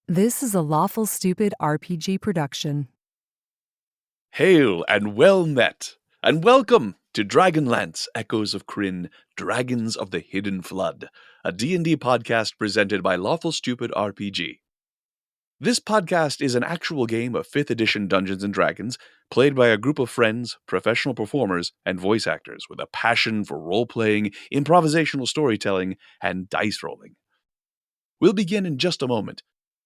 This is a Lawful Stupid RPG production. Hail and well met, and welcome to Dragonlance Echoes of Krynn, Dragons of the Hidden Flood, a D&D podcast presented by Lawful Stupid RPG. This podcast is an actual game of 5th edition Dungeons & Dragons, played by a group of friends, professional performers, and voice actors with a passion for role-playing, improvisational storytelling, and dice rolling. We'll begin in just a moment,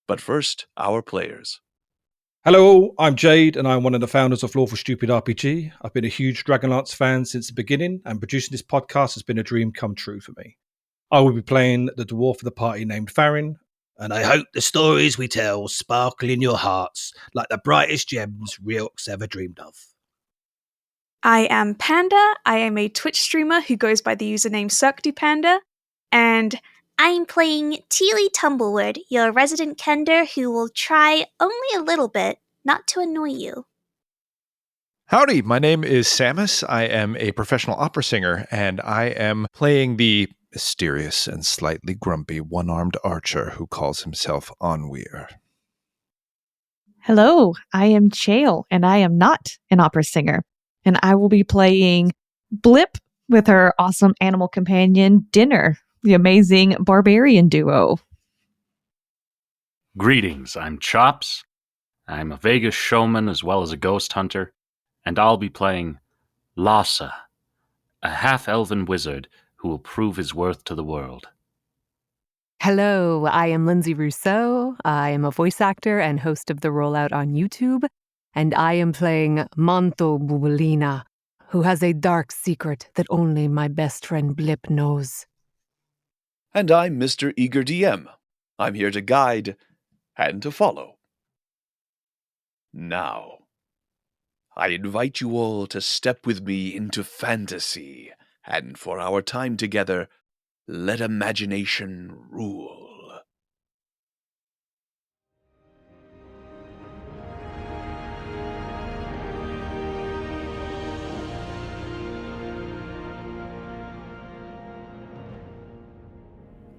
but first, our players. Hello, I'm Jade, and I'm one of the founders of Lawful Stupid RPG. I've been a huge Dragonlance fan since the beginning, and producing this podcast has been a dream come true for me. I will be playing the dwarf of the party named Farron, and I hope the stories we tell sparkle in your hearts like the brightest gems Riox ever dreamed of. I am Panda. I am a Twitch streamer who goes by the username CirqueDuPanda, and I'm playing Teely Tumblewood, your resident Kender who will try only a little bit not to annoy you. Howdy, my name is Samus. I am a professional opera singer, and I am playing the mysterious and slightly grumpy one-armed archer who calls himself Onweir. Hello, I am Chael, and I am not an opera singer, and I will be playing Blip with her awesome animal companion, Dinner, the amazing barbarian duo. Greetings, I'm Chops. I'm a Vegas showman as well as a ghost hunter, and I'll be playing Lhasa, a half-elven wizard who will prove his worth to the world. Hello, I am Lindsay Rousseau. I am a voice actor and host of The Rollout on YouTube, and I am playing Manto Bubulina, who has a dark secret that only my best friend Blip knows. And I'm Mr. Eager DM. I'm here to guide and to follow. Now, I invite you all to step with me into fantasy, and for our time together, let imagination rule.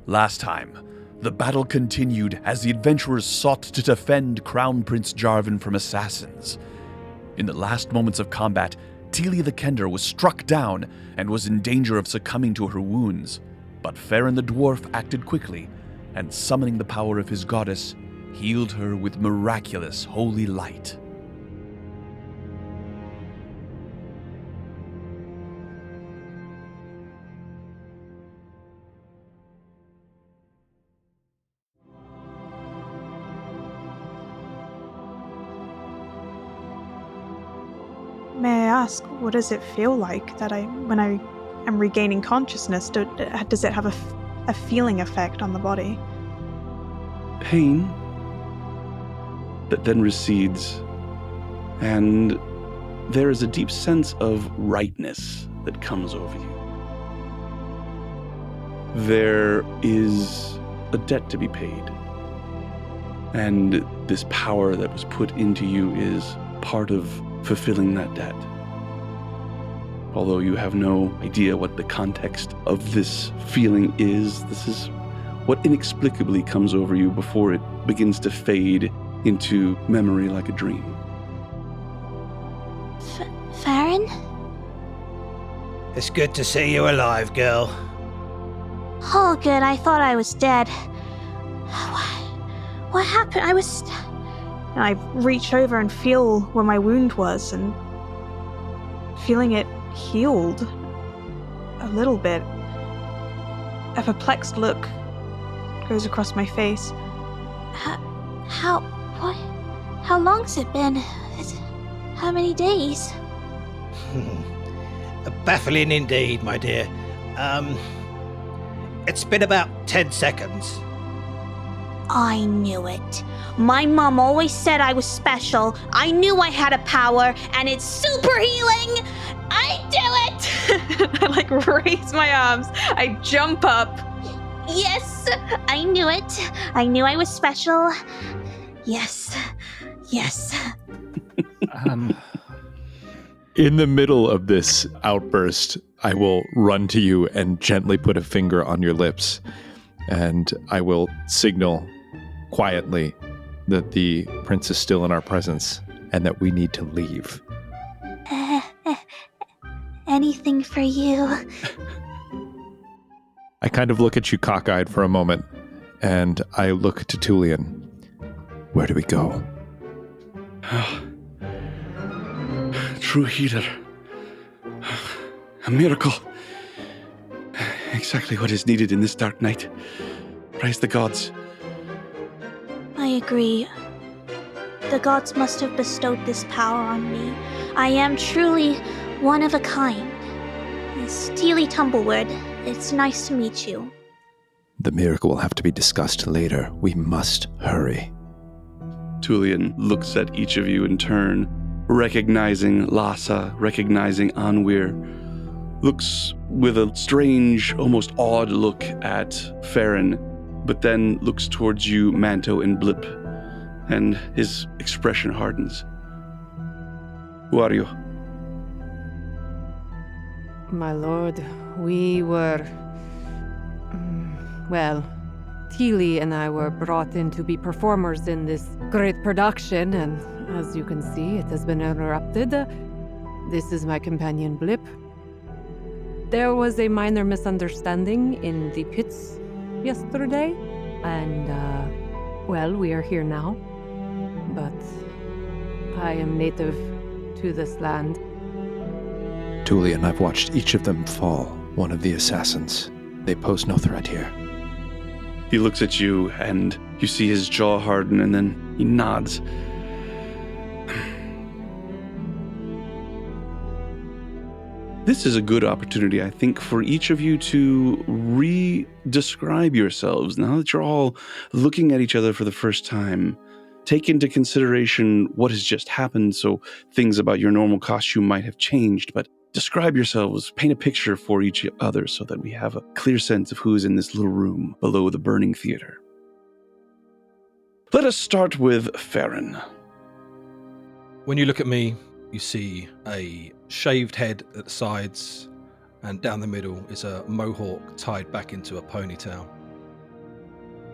Last time, the battle continued as the adventurers sought to defend Crown Prince Jarvan from assassins. In the last moments of combat, Teely the Kender was struck down and was in danger of succumbing to her wounds, but Farron the dwarf acted quickly, and summoning the power of his goddess, healed her with miraculous holy light. may I ask, what does it feel like that when I am regaining consciousness? Does it have a feeling effect on the body? Pain that then recedes, and there is a deep sense of rightness that comes over you. There is a debt to be paid, and this power that was put into you is part of fulfilling that debt. Although you have no idea what the context of this feeling is, this is what inexplicably comes over you before it begins to fade into memory like a dream. Farron? It's good to see you alive, girl. Oh, good. I thought I was dead. What happened? And I reach over and feel where my wound was, and feeling it healed a little bit. A perplexed look goes across my face. How long's it been? How many days? Baffling indeed, my dear. It's been about 10 seconds. I knew it. My mom always said I was special. I knew I had a power, and it's super healing. I do it! I raise my arms. I jump up. Yes, I knew it. I knew I was special. Yes. In the middle of this outburst, I will run to you and gently put a finger on your lips, and I will signal quietly that the prince is still in our presence and that we need to leave. Anything for you. I kind of look at you cockeyed for a moment, and I look to Tulian. Where do we go? True healer. A miracle. Exactly what is needed in this dark night. Praise the gods. I agree. The gods must have bestowed this power on me. I am truly one of a kind. Steely Tumblewood, it's nice to meet you. The miracle will have to be discussed later. We must hurry. Tulian looks at each of you in turn, recognizing Lhasa, recognizing Anwir. Looks with a strange, almost odd look at Farron, but then looks towards you, Manto and Blip, and his expression hardens. Who are you? My lord, we were... Well, Teely and I were brought in to be performers in this great production, and as you can see, it has been interrupted. This is my companion, Blip. There was a minor misunderstanding in the pits yesterday, and, well, we are here now. But I am native to this land. Tulian, I've watched each of them fall, one of the assassins. They pose no threat here. He looks at you, and you see his jaw harden, and then he nods. This is a good opportunity, I think, for each of you to re-describe yourselves. Now that you're all looking at each other for the first time, take into consideration what has just happened, so things about your normal costume might have changed, but describe yourselves, paint a picture for each other so that we have a clear sense of who's in this little room below the burning theater. Let us start with Farron. When you look at me, you see a shaved head at the sides, and down the middle is a mohawk tied back into a ponytail.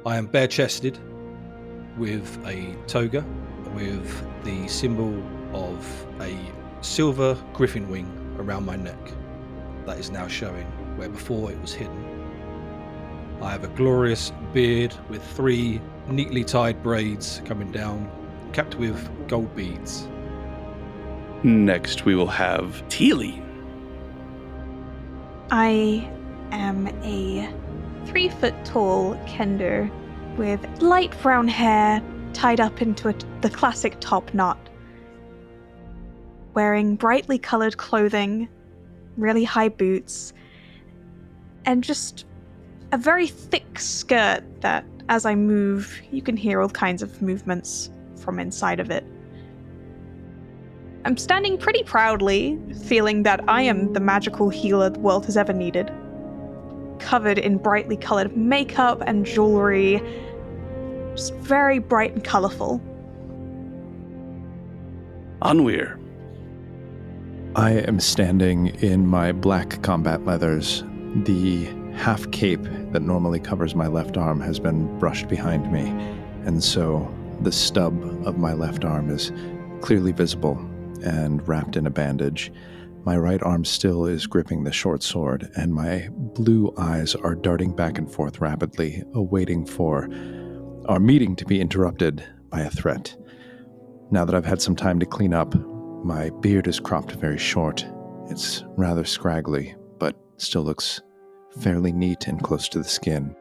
I am bare-chested with a toga with the symbol of a silver griffin wing around my neck that is now showing where before it was hidden. I have a glorious beard with 3 neatly tied braids coming down, capped with gold beads. Next, we will have Teely. I am a 3-foot-tall kender with light brown hair tied up into the classic top knot, wearing brightly colored clothing, really high boots, and just a very thick skirt that, as I move, you can hear all kinds of movements from inside of it. I'm standing pretty proudly, feeling that I am the magical healer the world has ever needed. Covered in brightly colored makeup and jewelry, just very bright and colorful. Anwir. I am standing in my black combat leathers. The half cape that normally covers my left arm has been brushed behind me, and so the stub of my left arm is clearly visible and wrapped in a bandage. My right arm still is gripping the short sword, and my blue eyes are darting back and forth rapidly, awaiting for our meeting to be interrupted by a threat. Now that I've had some time to clean up, my beard is cropped very short. It's rather scraggly, but still looks fairly neat and close to the skin.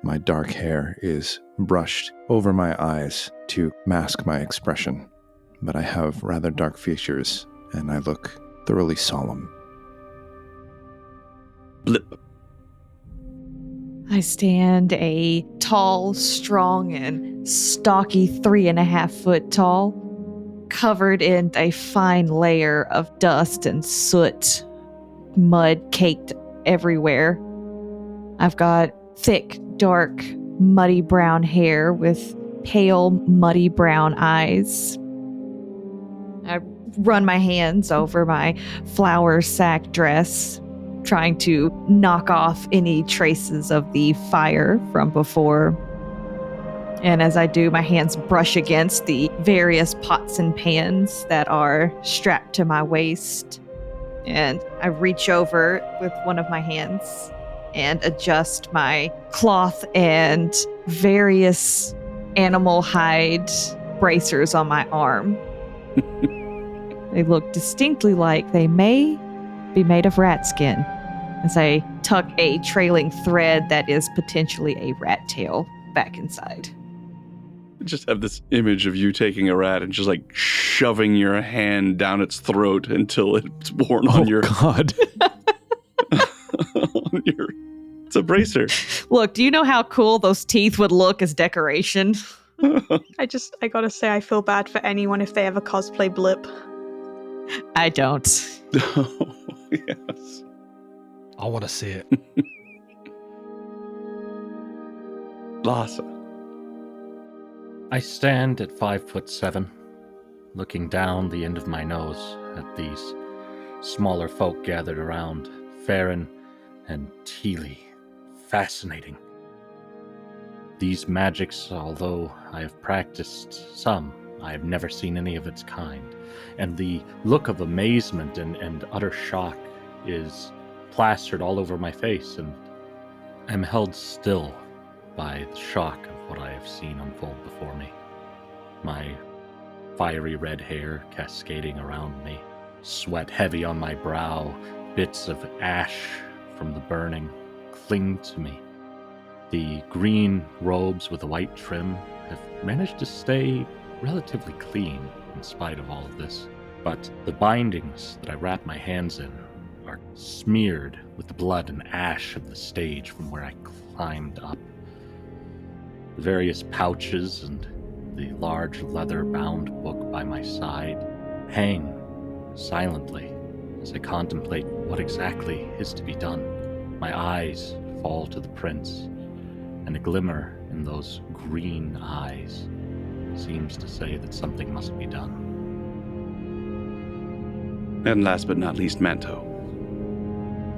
My dark hair is brushed over my eyes to mask my expression, but I have rather dark features, and I look thoroughly solemn. Blip. I stand a tall, strong, and stocky 3.5 foot tall, covered in a fine layer of dust and soot, mud caked everywhere. I've got thick, dark, muddy brown hair with pale, muddy brown eyes. I run my hands over my flower sack dress, trying to knock off any traces of the fire from before. And as I do, my hands brush against the various pots and pans that are strapped to my waist. And I reach over with one of my hands and adjust my cloth and various animal hide bracers on my arm. They look distinctly like they may be made of rat skin, as I tuck a trailing thread that is potentially a rat tail back inside. I just have this image of you taking a rat and just like shoving your hand down its throat until it's worn on your God. on your. It's a bracer. Look, do you know how cool those teeth would look as decoration? I gotta say, I feel bad for anyone if they ever cosplay Blip. I don't. Oh, yes. I want to see it. Lhasa. I stand at 5'7", looking down the end of my nose at these smaller folk gathered around, Farron and Teely. Fascinating. These magics, although I have practiced some, I have never seen any of its kind. And the look of amazement and utter shock is plastered all over my face, and I'm held still by the shock of what I have seen unfold before me. My fiery red hair cascading around me, sweat heavy on my brow, bits of ash from the burning cling to me. The green robes with the white trim have managed to stay relatively clean in spite of all of this, but the bindings that I wrap my hands in are smeared with the blood and ash of the stage from where I climbed up. The various pouches and the large leather-bound book by my side hang silently as I contemplate what exactly is to be done. My eyes fall to the prints, and a glimmer in those green eyes seems to say that something must be done. And last but not least, Manto.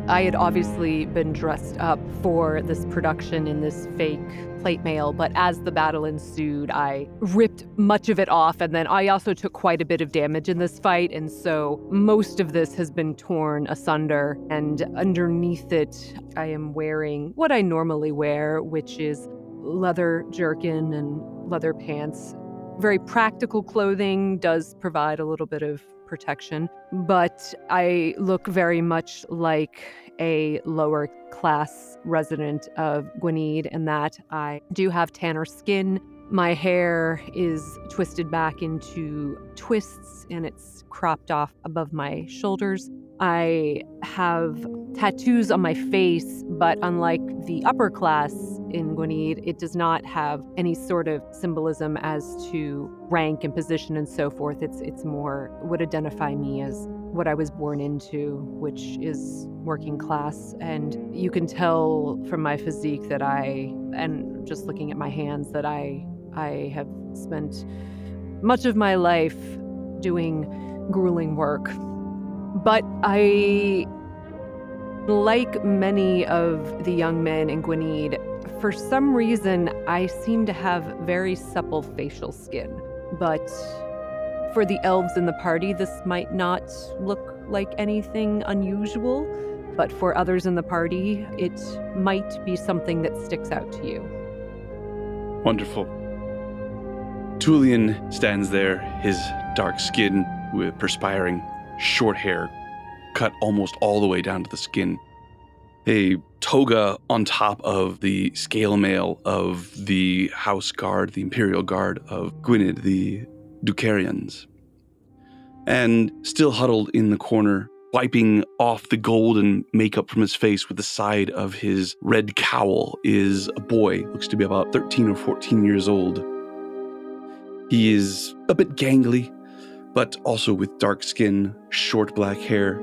I had obviously been dressed up for this production in this fake plate mail, but as the battle ensued, I ripped much of it off, and then I also took quite a bit of damage in this fight, and so most of this has been torn asunder, and underneath it, I am wearing what I normally wear, which is leather jerkin and leather pants. Very practical clothing, does provide a little bit of protection, but I look very much like a lower class resident of Gwynnedd in that I do have tanner skin. My hair is twisted back into twists and it's cropped off above my shoulders. I have tattoos on my face, but unlike the upper class in Gwynnedd, it does not have any sort of symbolism as to rank and position and so forth. It's more would identify me as what I was born into, which is working class. And you can tell from my physique that and just looking at my hands, that I have spent much of my life doing grueling work. But like many of the young men in Gwynnedd, for some reason, I seem to have very supple facial skin. But for the elves in the party, this might not look like anything unusual. But for others in the party, it might be something that sticks out to you. Wonderful. Tulian stands there, his dark skin with perspiring, short hair, cut almost all the way down to the skin. A toga on top of the scale mail of the house guard, the imperial guard of Gwynnedd, the Ducarians. And still huddled in the corner, wiping off the golden makeup from his face with the side of his red cowl, is a boy, looks to be about 13 or 14 years old. He is a bit gangly, but also with dark skin, short black hair.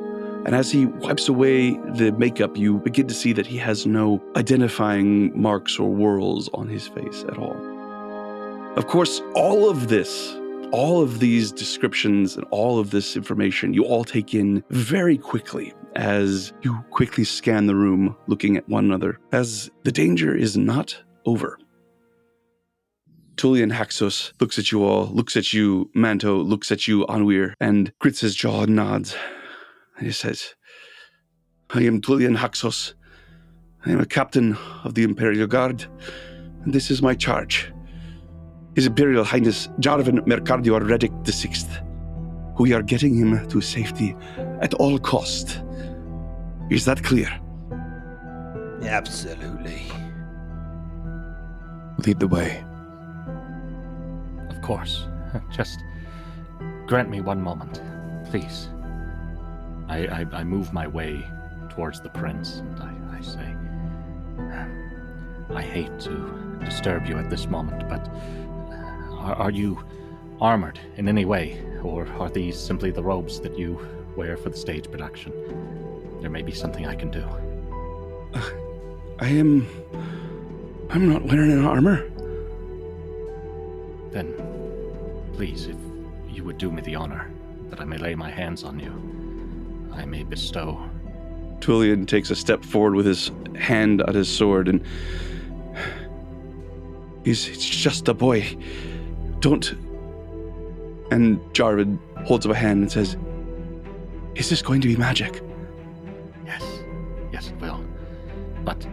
And as he wipes away the makeup, you begin to see that he has no identifying marks or whorls on his face at all. Of course, all of these descriptions and all of this information, you all take in very quickly as you quickly scan the room, looking at one another, as the danger is not over. Tullian Haxos looks at you all, looks at you, Manto, looks at you, Anwir, and grits his jaw and nods. And he says, I am Tullian Haxos. I am a captain of the Imperial Guard, and this is my charge. His Imperial Highness Jarvan Mercardior Redic VI. We are getting him to safety at all cost. Is that clear? Absolutely. Lead the way. Of course. Just grant me one moment, please. I move my way towards the prince, and I say, I hate to disturb you at this moment, but are you armored in any way, or are these simply the robes that you wear for the stage production? There may be something I can do. I'm not wearing an armor. Then, please, if you would do me the honor that I may lay my hands on you, I may bestow. Tullian takes a step forward with his hand on his sword, and it's just a boy. Don't. And Jarvan holds up a hand and says, is this going to be magic? Yes, it will. But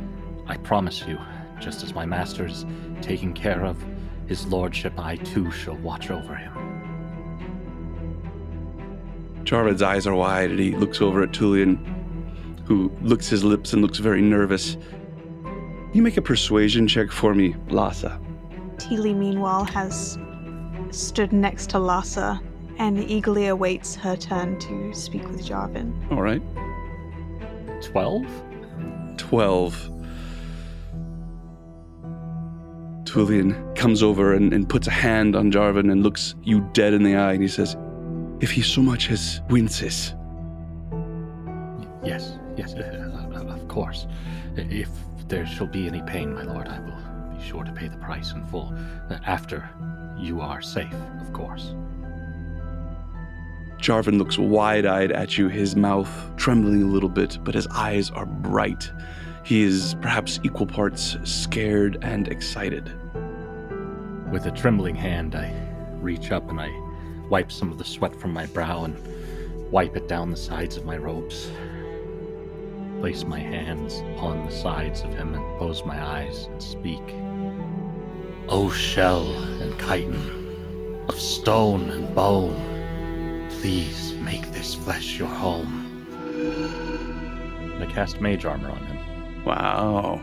I promise you, just as my master is taking care of his lordship, I too shall watch over him. Jarvan's eyes are wide, and he looks over at Tullian, who licks his lips and looks very nervous. You make a persuasion check for me, Lhasa. Teely, meanwhile, has stood next to Lhasa and eagerly awaits her turn to speak with Jarvan. All right. 12? 12. Tullian comes over and puts a hand on Jarvan and looks you dead in the eye, and he says, if he so much as winces. Yes, of course. If there shall be any pain, my lord, I will be sure to pay the price in full. After you are safe, of course. Jarvan looks wide-eyed at you, his mouth trembling a little bit, but his eyes are bright. He is perhaps equal parts scared and excited. With a trembling hand, I reach up and I wipe some of the sweat from my brow and wipe it down the sides of my robes. Place my hands upon the sides of him and close my eyes and speak. O shell and chitin, of stone and bone, please make this flesh your home. And I cast mage armor on him. Wow.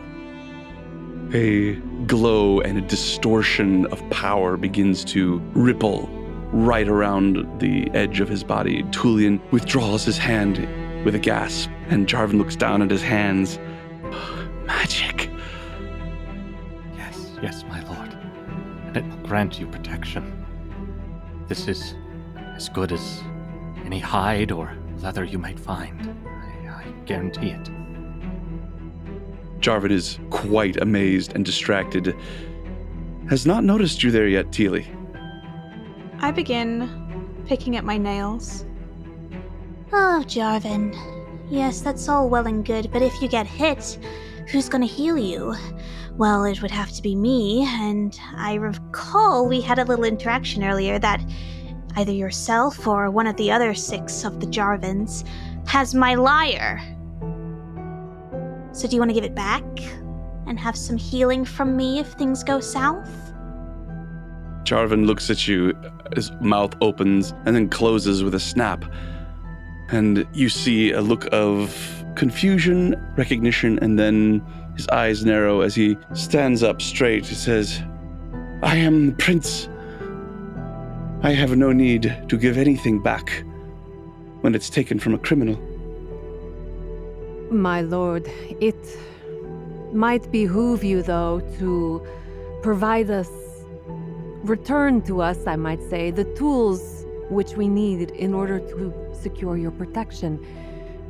A glow and a distortion of power begins to ripple right around the edge of his body. Tullian withdraws his hand with a gasp, and Jarvan looks down at his hands. Magic. Yes, my lord. And it will grant you protection. This is as good as any hide or leather you might find. I guarantee it. Jarvan is quite amazed and distracted. Has not noticed you there yet, Teely. I begin picking at my nails. Oh, Jarvan. Yes, that's all well and good, but if you get hit, who's gonna heal you? Well, it would have to be me, and I recall we had a little interaction earlier that either yourself or one of the other 6 of the Jarvans has my lyre. So do you want to give it back and have some healing from me if things go south? Jarvan looks at you, his mouth opens and then closes with a snap. And you see a look of confusion, recognition, and then his eyes narrow as he stands up straight. He says, I am the prince. I have no need to give anything back when it's taken from a criminal. My lord, it might behoove you, though, to return to us, I might say, the tools which we need in order to secure your protection.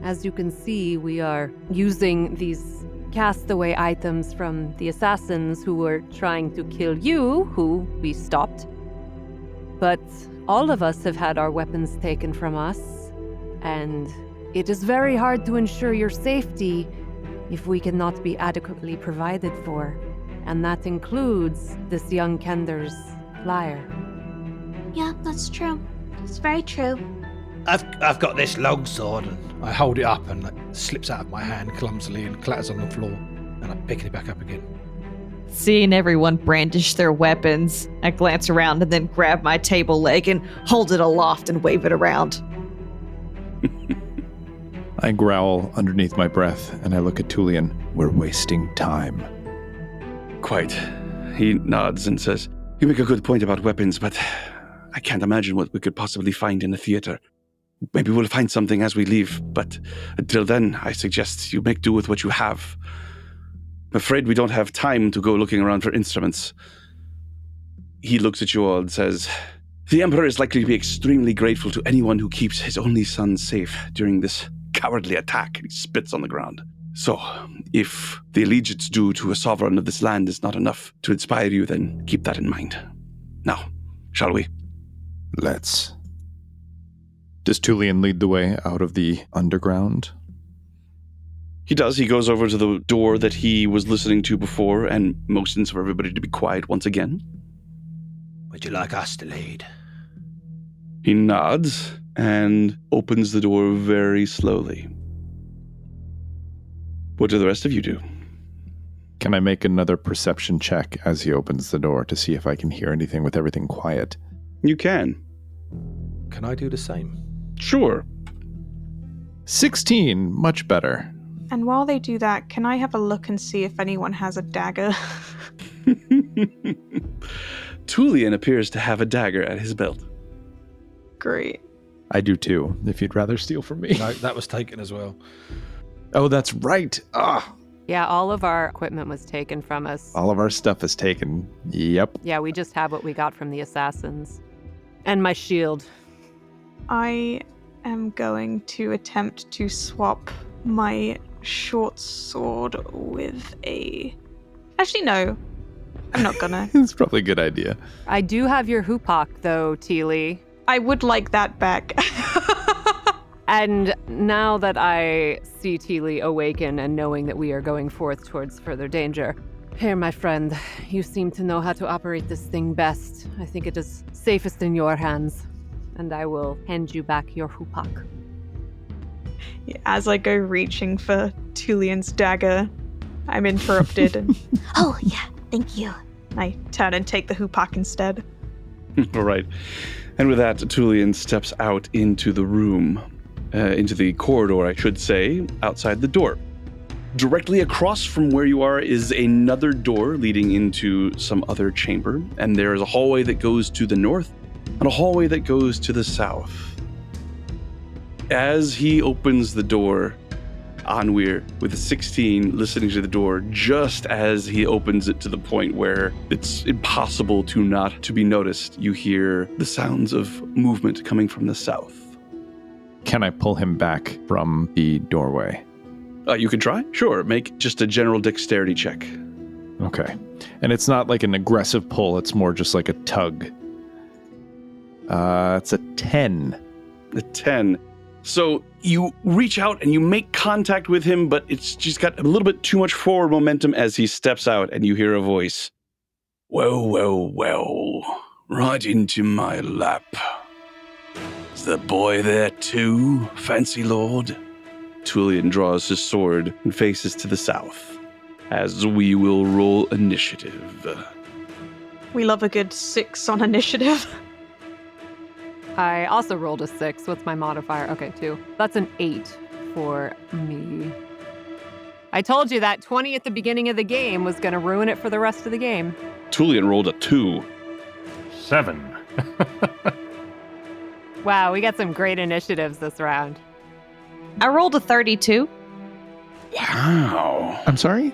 As you can see, we are using these castaway items from the assassins who were trying to kill you, who we stopped. But all of us have had our weapons taken from us, and it is very hard to ensure your safety if we cannot be adequately provided for. And that includes this young Kender's lyre. Yeah, that's true. It's very true. I've got this long sword, and I hold it up, and it slips out of my hand clumsily and clatters on the floor, and I pick it back up again. Seeing everyone brandish their weapons, I glance around and then grab my table leg and hold it aloft and wave it around. I growl underneath my breath, and I look at Tulian. We're wasting time. Quite. He nods and says, "You make a good point about weapons, but I can't imagine what we could possibly find in the theater. Maybe we'll find something as we leave, but until then, I suggest you make do with what you have. I'm afraid we don't have time to go looking around for instruments." He looks at you all and says, "The Emperor is likely to be extremely grateful to anyone who keeps his only son safe during this cowardly attack." He spits on the ground. "So, if the allegiance due to a sovereign of this land is not enough to inspire you, then keep that in mind. Now, shall we?" Let's. Does Tulian lead the way out of the underground? He does. He goes over to the door that he was listening to before and motions for everybody to be quiet once again. Would you like us to lead? He nods and opens the door very slowly. What do the rest of you do? Can I make another perception check as he opens the door to see if I can hear anything with everything quiet? You can. Can I do the same? Sure. 16, much better. And while they do that, can I have a look and see if anyone has a dagger? Tulian appears to have a dagger at his belt. Great. I do too, if you'd rather steal from me. No, that was taken as well. Oh, that's right. Yeah, all of our equipment was taken from us. All of our stuff is taken. Yep. Yeah, we just have what we got from the assassins. And my shield. I am going to attempt to swap my short sword with a... Actually, no. I'm not gonna. It's probably a good idea. I do have your hoopak, though, Teely. I would like that back. And now that I see Teely awaken and knowing that we are going forth towards further danger, here, my friend, you seem to know how to operate this thing best. I think it is safest in your hands. And I will hand you back your hoopak. As I go reaching for Tulian's dagger, I'm interrupted and Oh, yeah, thank you. I turn and take the hoopak instead. All right. And with that, Tulian steps out into the room, into the corridor, I should say, outside the door. Directly across from where you are is another door leading into some other chamber, and there is a hallway that goes to the north and a hallway that goes to the south. As he opens the door, Anwir, with a 16, listening to the door, just as he opens it to the point where it's impossible to be noticed, you hear the sounds of movement coming from the south. Can I pull him back from the doorway? You can try? Sure. Make just a general dexterity check. Okay. And it's not like an aggressive pull, it's more just like a tug. It's a 10. A 10. So you reach out and you make contact with him, but it's just got a little bit too much forward momentum as he steps out and you hear a voice. "Well, well, well. Right into my lap. Is the boy there too, fancy lord?" Tulian draws his sword and faces to the south, as we will roll initiative. We love a good 6 on initiative. I also rolled a 6. What's my modifier? Okay, 2. That's an 8 for me. I told you that 20 at the beginning of the game was going to ruin it for the rest of the game. Tulian rolled a 2. 7. Wow, we got some great initiatives this round. I rolled a 32. Wow. I'm sorry?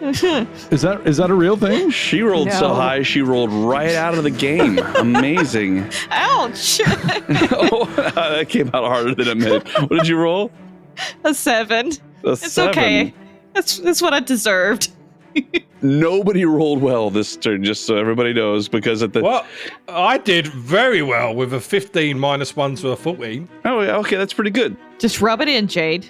Is that a real thing? She rolled so No. high, she rolled right out of the game. Amazing. Ouch! Oh, that came out harder than it meant. What did you roll? A 7. A It's 7. okay. That's what I deserved. Nobody rolled well this turn, just so everybody knows, because at the... Well, I did very well with a 15 minus 1 to a 14. Oh, yeah, okay, that's pretty good. Just rub it in, Jade.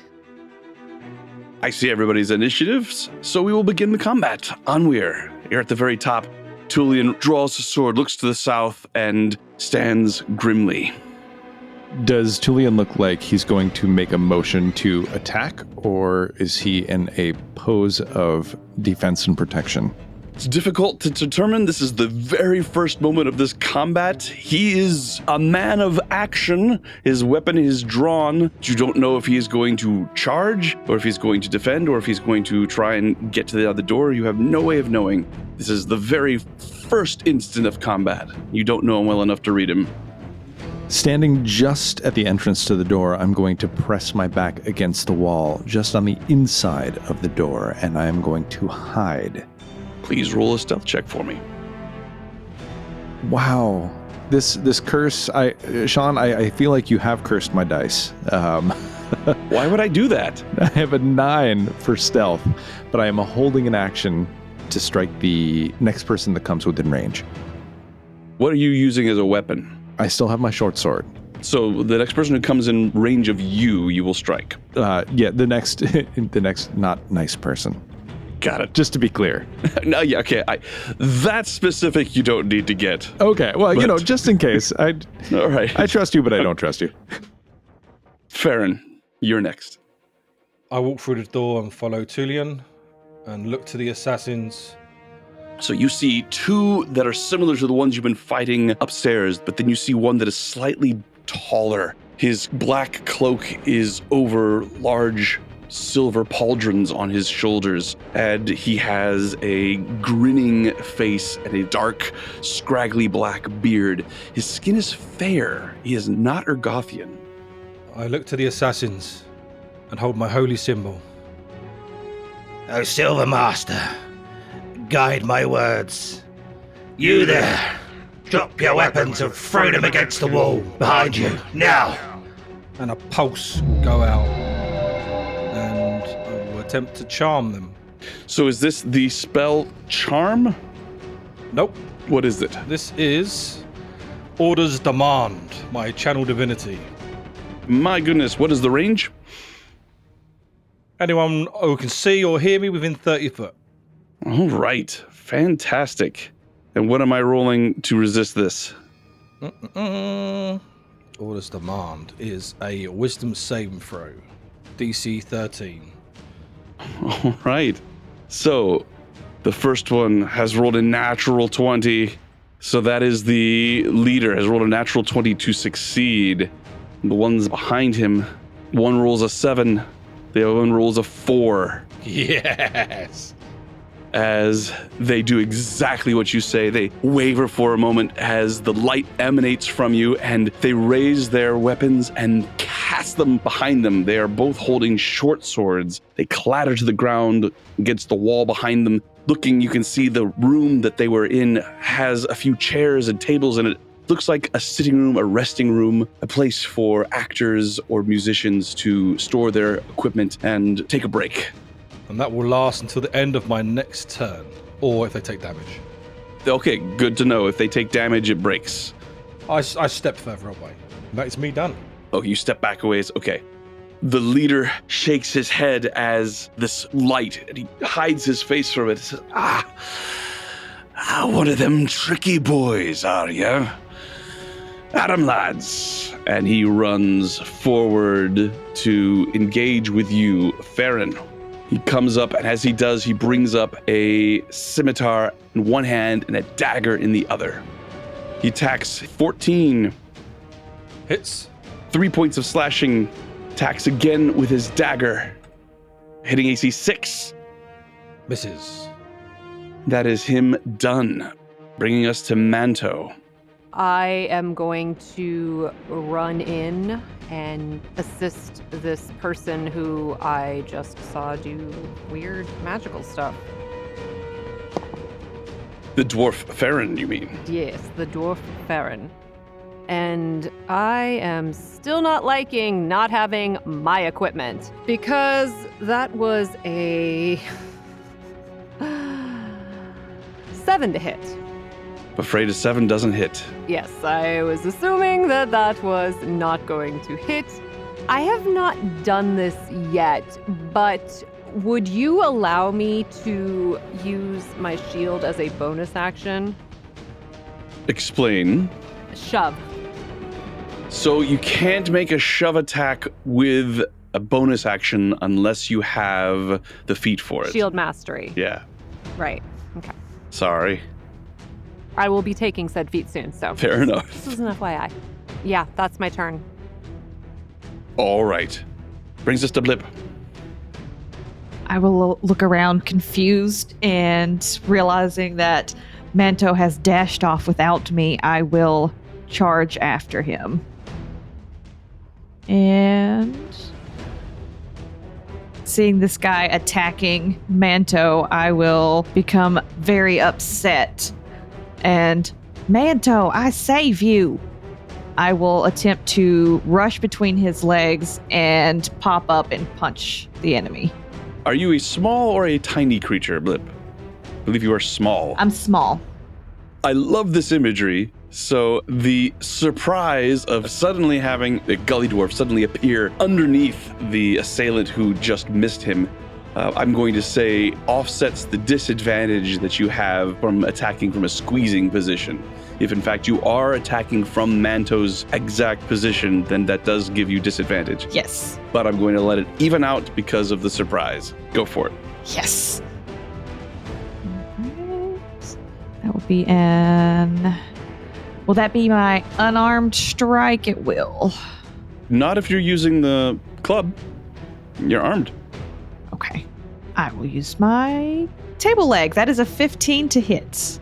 I see everybody's initiatives, so we will begin the combat. Anwir, you're at the very top. Tullian draws his sword, looks to the south, and stands grimly. Does Tullian look like he's going to make a motion to attack, or is he in a pose of defense and protection? It's difficult to determine. This is the very first moment of this combat. He is a man of action. His weapon is drawn. You don't know if he is going to charge, or if he's going to defend, or if he's going to try and get to the other door. You have no way of knowing. This is the very first instant of combat. You don't know him well enough to read him. Standing just at the entrance to the door, I'm going to press my back against the wall, just on the inside of the door, and I am going to hide. Please roll a stealth check for me. Wow. This curse, Sean, I feel like you have cursed my dice. Why would I do that? I have a 9 for stealth, but I am holding an action to strike the next person that comes within range. What are you using as a weapon? I still have my short sword. So the next person who comes in range of you will strike. Yeah, the next not nice person. Got it. Just to be clear. No, yeah, okay. That specific you don't need to get. Okay, well, just in case. All right. I trust you, but I don't trust you. Farron, you're next. I walk through the door and follow Tullian and look to the assassins. So you see two that are similar to the ones you've been fighting upstairs, but then you see one that is slightly taller. His black cloak is over large silver pauldrons on his shoulders, and he has a grinning face and a dark, scraggly black beard. His skin is fair. He is not Urgothian. I look to the assassins and hold my holy symbol. O Silver Master, guide my words. You there, drop your weapons and throw them against the wall behind you, now! And a pulse will go out, and I will attempt to charm them. So is this the spell Charm? Nope. What is it? This is Order's Demand, my channel divinity. My goodness, what is the range? Anyone who can see or hear me within 30 foot. All right, fantastic. And what am I rolling to resist this? Order's Demand is a wisdom saving throw, DC 13. All right. So the first one has rolled a natural 20. So that is the leader, has rolled a natural 20 to succeed. The ones behind him, one rolls a 7, the other one rolls a 4. Yes! As they do exactly what you say. They waver for a moment as the light emanates from you, and they raise their weapons and cast them behind them. They are both holding short swords. They clatter to the ground against the wall behind them. Looking, you can see the room that they were in has a few chairs and tables in it. Looks like a sitting room, a resting room, a place for actors or musicians to store their equipment and take a break. And that will last until the end of my next turn, or if they take damage. Okay, good to know. If they take damage, it breaks. I step further away. That is me done. Oh, you step back a ways? Okay. The leader shakes his head as this light, and he hides his face from it. He says, one of them tricky boys, are you? Adam, lads. And he runs forward to engage with you, Farron. He comes up, and as he does, he brings up a scimitar in one hand and a dagger in the other. He attacks 14. Hits. 3 points of slashing. Attacks again with his dagger. Hitting AC 6. Misses. That is him done. Bringing us to Manto. I am going to run in and assist this person who I just saw do weird magical stuff. The dwarf Farron, you mean? Yes, the dwarf Farron. And I am still not liking not having my equipment, because that was a 7 to hit. Afraid a 7 doesn't hit. Yes, I was assuming that that was not going to hit. I have not done this yet, but Would you allow me to use my shield as a bonus action? Explain. Shove. So you can't make a shove attack with a bonus action unless you have the feat for it. Shield mastery. Yeah. Right. Okay. Sorry. I will be taking said feat soon, so. Fair enough. This is an FYI. Yeah, that's my turn. All right. Brings us to Blip. I will look around confused and realizing that Manto has dashed off without me, I will charge after him. And seeing this guy attacking Manto, I will become very upset. And, Manto, I save you! I will attempt to rush between his legs and pop up and punch the enemy. Are you a small or a tiny creature, Blip? I believe you are small. I'm small. I love this imagery. So the surprise of suddenly having the gully dwarf suddenly appear underneath the assailant who just missed him, I'm going to say offsets the disadvantage that you have from attacking from a squeezing position. If in fact you are attacking from Manto's exact position, then that does give you disadvantage. Yes. But I'm going to let it even out because of the surprise. Go for it. Yes. That will be an... Will that be my unarmed strike? It will. Not if you're using the club. You're armed. Okay. I will use my table leg. That is a 15 to hit.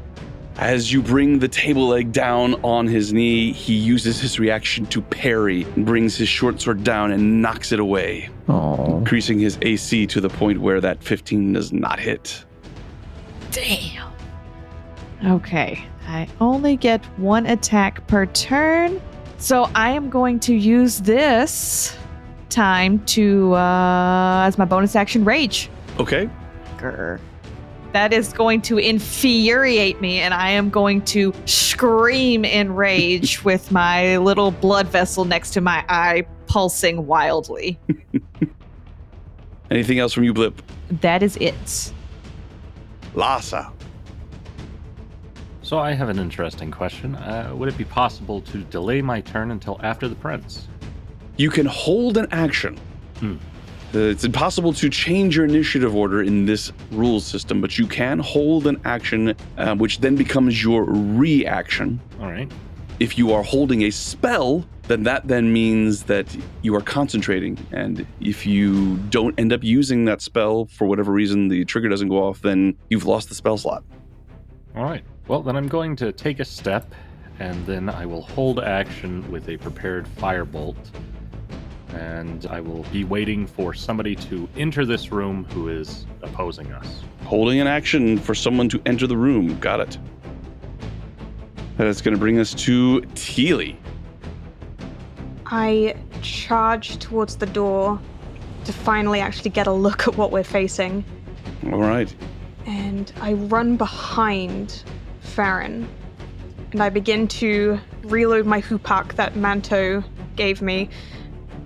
As you bring the table leg down on his knee, he uses his reaction to parry and brings his short sword down and knocks it away, increasing his AC to the point where that 15 does not hit. Damn. Okay. I only get one attack per turn, so I am going to use this time to, as my bonus action, rage. Okay. Grr. That is going to infuriate me, and I am going to scream in rage with my little blood vessel next to my eye pulsing wildly. Anything else from you, Blip? That is it. Lhasa. So I have an interesting question. Would it be possible to delay my turn until after the prince? You can hold an action. It's impossible to change your initiative order in this rules system, but you can hold an action, which then becomes your reaction. All right. If you are holding a spell, then that then means that you are concentrating. And if you don't end up using that spell, for whatever reason the trigger doesn't go off, then you've lost the spell slot. All right. Well, then I'm going to take a step, and then I will hold action with a prepared firebolt. And I will be waiting for somebody to enter this room who is opposing us. Holding an action for someone to enter the room. Got it. That's going to bring us to Teely. I charge towards the door to finally actually get a look at what we're facing. All right. And I run behind Farron. And I begin to reload my hoopak that Manto gave me.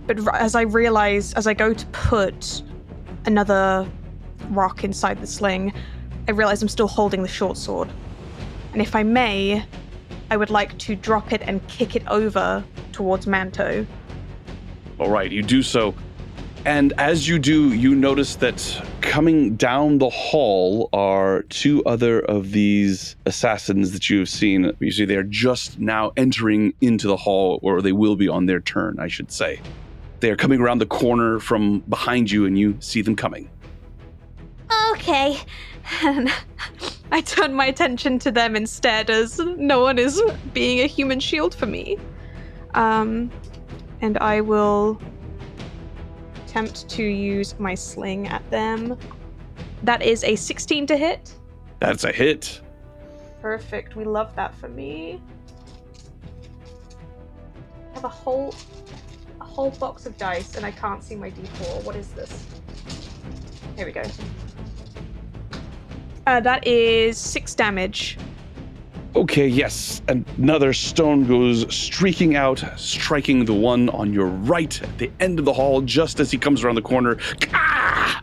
But as I go to put another rock inside the sling, I realize I'm still holding the short sword. And if I may, I would like to drop it and kick it over towards Manto. All right, you do so. And as you do, you notice that coming down the hall are two other of these assassins that you have seen. You see they're just now entering into the hall, or they will be on their turn, I should say. They are coming around the corner from behind you, and you see them coming. Okay. And I turn my attention to them instead, as no one is being a human shield for me. And I will attempt to use my sling at them. That is a 16 to hit. That's a hit. Perfect. We love that for me. I have a whole box of dice, and I can't see my d4. What is this? Here we go. That is 6 damage. Okay, yes. Another stone goes streaking out, striking the one on your right at the end of the hall, just as he comes around the corner. Ah!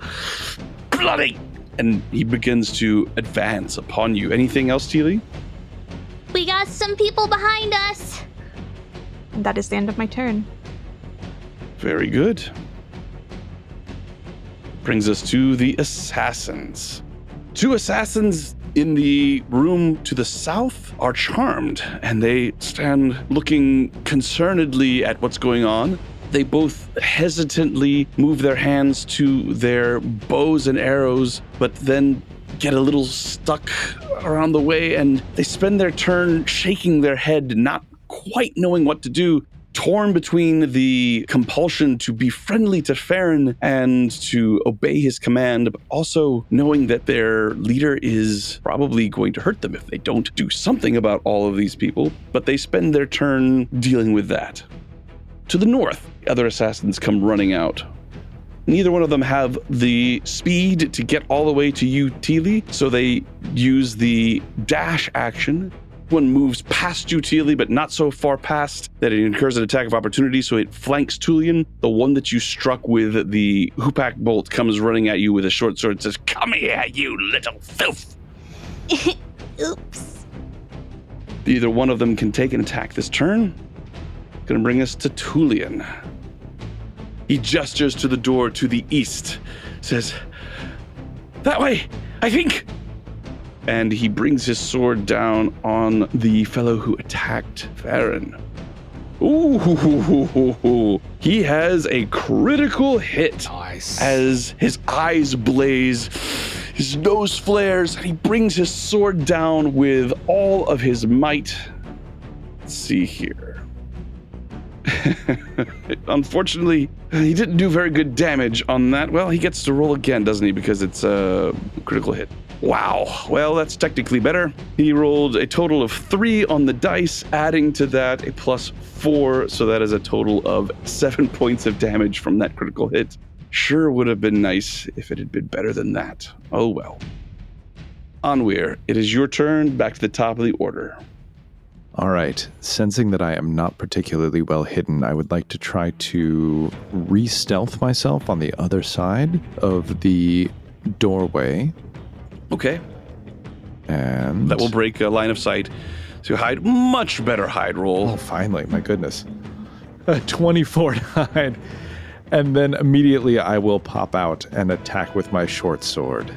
bloody! And he begins to advance upon you. Anything else, Teely? We got some people behind us. And that is the end of my turn. Very good. Brings us to the assassins. 2 assassins in the room to the south are charmed, and they stand looking concernedly at what's going on. They both hesitantly move their hands to their bows and arrows, but then get a little stuck around the way, and they spend their turn shaking their head, not quite knowing what to do, torn between the compulsion to be friendly to Farron and to obey his command, but also knowing that their leader is probably going to hurt them if they don't do something about all of these people, but they spend their turn dealing with that. To the north, other assassins come running out. Neither one of them have the speed to get all the way to you, Teely, so they use the dash action. One moves past you, Teely, but not so far past that it incurs an attack of opportunity, so it flanks Tulian. The one that you struck with the Hoopak bolt comes running at you with a short sword and says, "Come here, you little filth!" Oops. Either one of them can take an attack this turn. Gonna bring us to Tulian. He gestures to the door to the east, says, "That way, I think." And he brings his sword down on the fellow who attacked Farron. Ooh, he has a critical hit. Nice. As his eyes blaze, his nose flares, and he brings his sword down with all of his might. Let's see here. Unfortunately, he didn't do very good damage on that. Well, he gets to roll again, doesn't he? Because it's a critical hit. Wow. Well, that's technically better. He rolled a total of 3 on the dice, adding to that a +4, so that is a total of 7 points of damage from that critical hit. Sure would have been nice if it had been better than that. Oh well. Onweir, it is your turn, back to the top of the order. All right. Sensing that I am not particularly well hidden, I would like to try to re-stealth myself on the other side of the doorway. Okay. And that will break a line of sight. So hide, much better hide roll. Oh, finally, my goodness. 24 to hide. And then immediately I will pop out and attack with my short sword.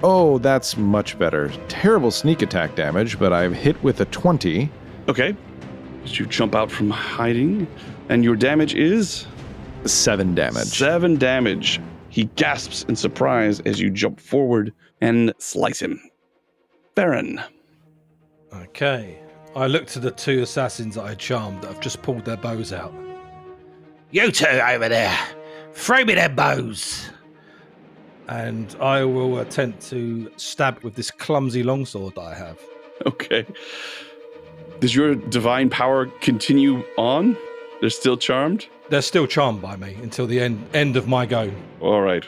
Oh, that's much better. Terrible sneak attack damage, but I've hit with a 20. Okay. You jump out from hiding, and your damage is? 7 damage. 7 damage. He gasps in surprise as you jump forward and slice him. Farron. Okay. I look to the 2 assassins that I charmed that have just pulled their bows out. You 2 over there, throw me them bows. And I will attempt to stab with this clumsy longsword that I have. Okay. Does your divine power continue on? They're still charmed? They're still charmed by me until the end of my go. All right.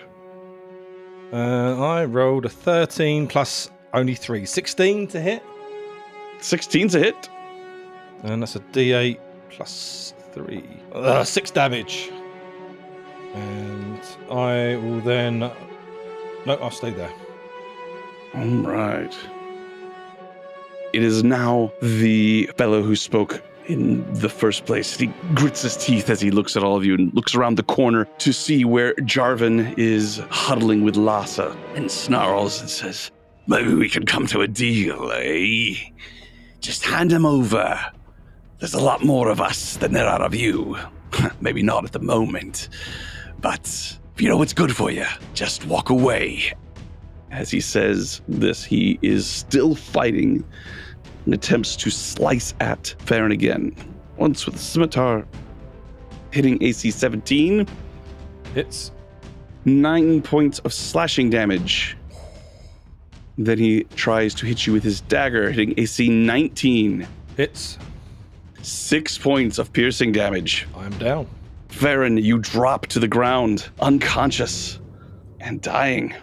I rolled a 13 plus only 3. 16 to hit. 16's a hit. And that's a D8 plus 3. 6 damage. And I will then... No, I'll stay there. All right. It is now the fellow who spoke in the first place. He grits his teeth as he looks at all of you and looks around the corner to see where Jarvan is huddling with Lhasa and snarls and says, "Maybe we can come to a deal, eh? Just hand him over. There's a lot more of us than there are of you. Maybe not at the moment, but if you know what's good for you, just walk away." As he says this, he is still fighting and attempts to slice at Farron again. Once with a scimitar, hitting AC 17. Hits. 9 points of slashing damage. Then he tries to hit you with his dagger, hitting AC 19. Hits. 6 points of piercing damage. I'm down. Farron, you drop to the ground, unconscious and dying.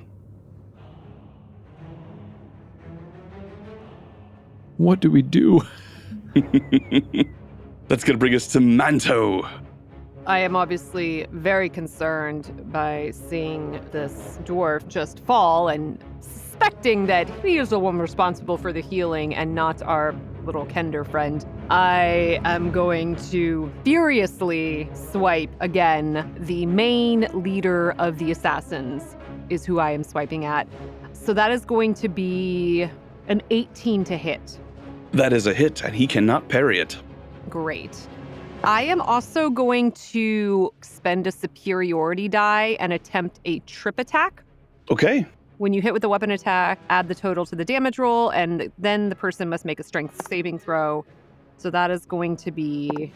What do we do? That's going to bring us to Manto. I am obviously very concerned by seeing this dwarf just fall and suspecting that he is the one responsible for the healing and not our little Kender friend. I am going to furiously swipe again. The main leader of the assassins is who I am swiping at. So that is going to be an 18 to hit. That is a hit, and he cannot parry it. Great. I am also going to spend a superiority die and attempt a trip attack. Okay. When you hit with a weapon attack, add the total to the damage roll, and then the person must make a strength saving throw. So that is going to be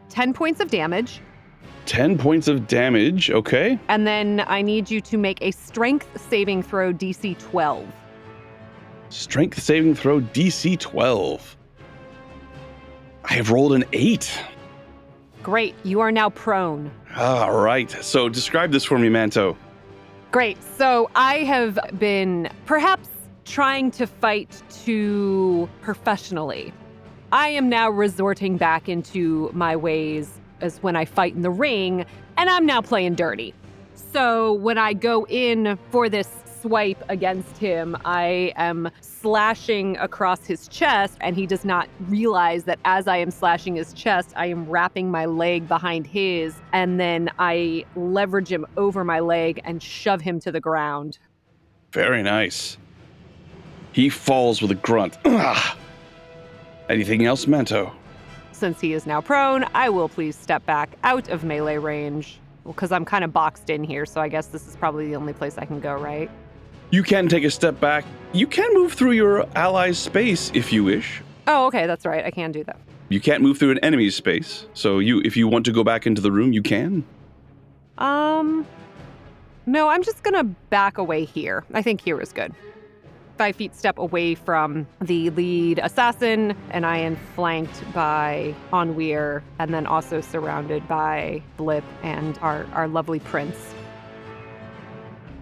10 points of damage. 10 points of damage, okay. And then I need you to make a strength saving throw DC 12. Strength saving throw DC 12. I have rolled an 8. Great. You are now prone. All right. So describe this for me, Manto. Great. So I have been perhaps trying to fight too professionally. I am now resorting back into my ways as when I fight in the ring, and I'm now playing dirty. So when I go in for this swipe against him, I am slashing across his chest, and he does not realize that as I am slashing his chest, I am wrapping my leg behind his, and then I leverage him over my leg and shove him to the ground. Very nice. He falls with a grunt. Ugh. Anything else, Manto? Since he is now prone, I will please step back out of melee range. Because I'm kind of boxed in here, so I guess this is probably the only place I can go, right? You can take a step back. You can move through your ally's space if you wish. Oh, okay, that's right. I can do that. You can't move through an enemy's space. So if you want to go back into the room, you can. No, I'm just gonna back away here. I think here is good. 5 feet step away from the lead assassin, and I am flanked by Onweir, and then also surrounded by Blip and our lovely prince.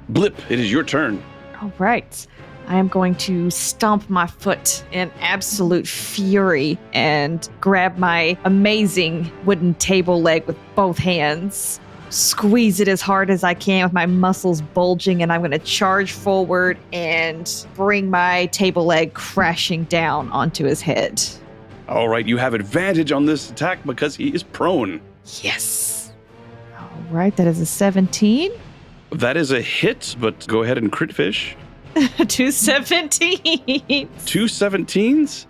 Blip, it is your turn. All right. I am going to stomp my foot in absolute fury and grab my amazing wooden table leg with both hands, squeeze it as hard as I can with my muscles bulging, and I'm going to charge forward and bring my table leg crashing down onto his head. All right, you have advantage on this attack because he is prone. Yes. All right, that is a 17. That is a hit, but go ahead and crit fish. 2 17s. 2 17s.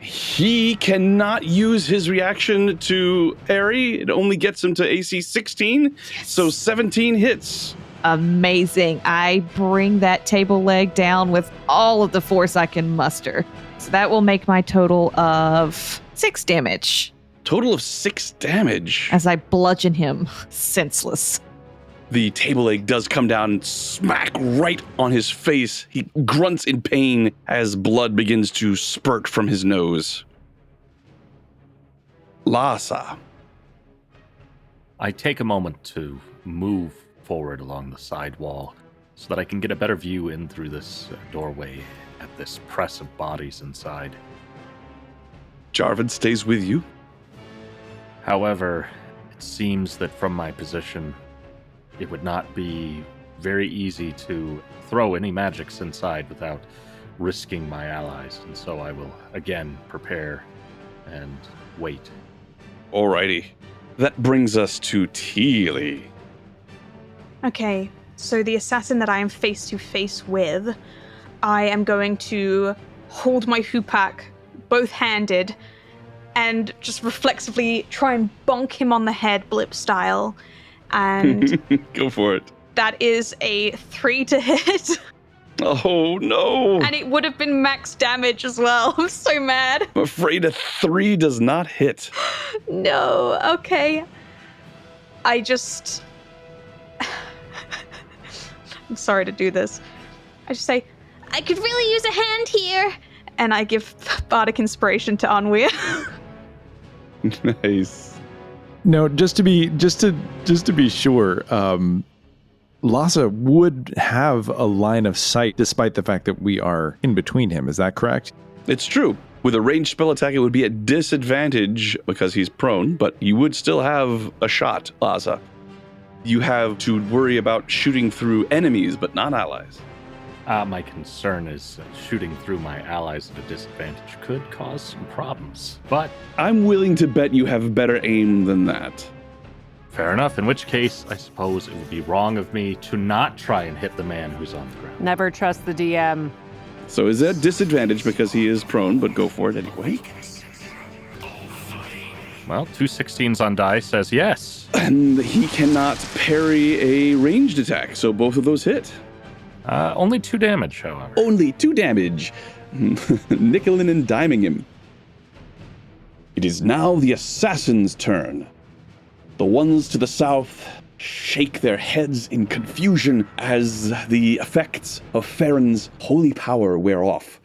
He cannot use his reaction to parry. It only gets him to AC 16, so 17 hits. Amazing. I bring that table leg down with all of the force I can muster. So that will make my total of 6 damage. Total of 6 damage. As I bludgeon him senseless. The table leg does come down and smack right on his face. He grunts in pain as blood begins to spurt from his nose. Lhasa. I take a moment to move forward along the side wall so that I can get a better view in through this doorway at this press of bodies inside. Jarvan stays with you. However, it seems that from my position, it would not be very easy to throw any magics inside without risking my allies, and so I will again prepare and wait. Alrighty. That brings us to Teely. Okay, so the assassin that I am face to face with, I am going to hold my hoopak both-handed and just reflexively try and bonk him on the head, Blip style. And go for it. That is a 3 to hit. Oh no. And it would have been max damage as well. I'm so mad. I'm afraid a 3 does not hit. No, okay. I just... I'm sorry to do this. I just say, I could really use a hand here. And I give Bardic Inspiration to Onweir. Nice. No, just to be sure, Lhasa would have a line of sight despite the fact that we are in between him. Is that correct? It's true. With a ranged spell attack, it would be at disadvantage because he's prone, but you would still have a shot, Laza. You have to worry about shooting through enemies, but not allies. My concern is shooting through my allies at a disadvantage could cause some problems, but I'm willing to bet you have better aim than that. fair enough, in which case, I suppose it would be wrong of me to not try and hit the man who's on the ground. Never trust the DM. So is that disadvantage because he is prone, but go for it anyway. Well, 2 16s on die says yes. And he cannot parry a ranged attack, so both of those hit. Only 2 damage, however. Only 2 damage. Nickelin and diming him. It is now the assassin's turn. The ones to the south shake their heads in confusion as the effects of Farron's holy power wear off.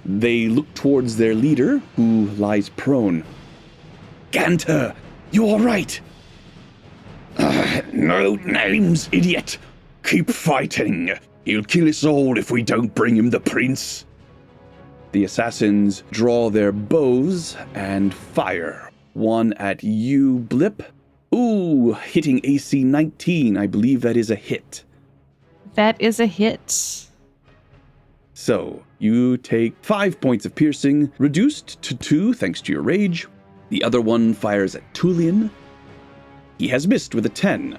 They look towards their leader, who lies prone. Ganter, you all right? No names, idiot. Keep fighting. He'll kill us all if we don't bring him the prince. The assassins draw their bows and fire. One at you, Blip. Ooh, hitting AC 19. I believe that is a hit. That is a hit. So, you take 5 points of piercing, reduced to 2 thanks to your rage. The other one fires at Tullian. He has missed with a 10.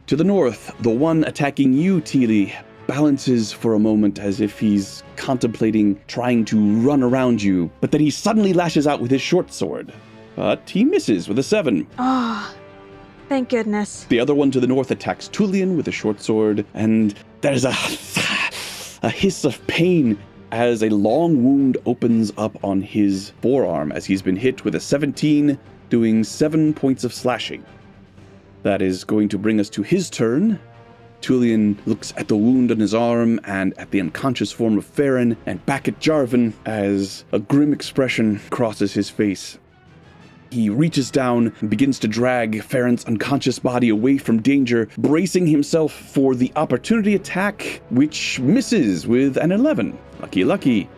To the north, the one attacking you, Teely, balances for a moment as if he's contemplating trying to run around you, but then he suddenly lashes out with his short sword. But he misses with a 7. Oh, thank goodness. The other one to the north attacks Tullian with a short sword, and there's a hiss of pain as a long wound opens up on his forearm as he's been hit with a 17, doing 7 points of slashing. That is going to bring us to his turn. Tullian looks at the wound on his arm and at the unconscious form of Farron and back at Jarvan as a grim expression crosses his face. He reaches down and begins to drag Farron's unconscious body away from danger, bracing himself for the opportunity attack, which misses with an 11. Lucky.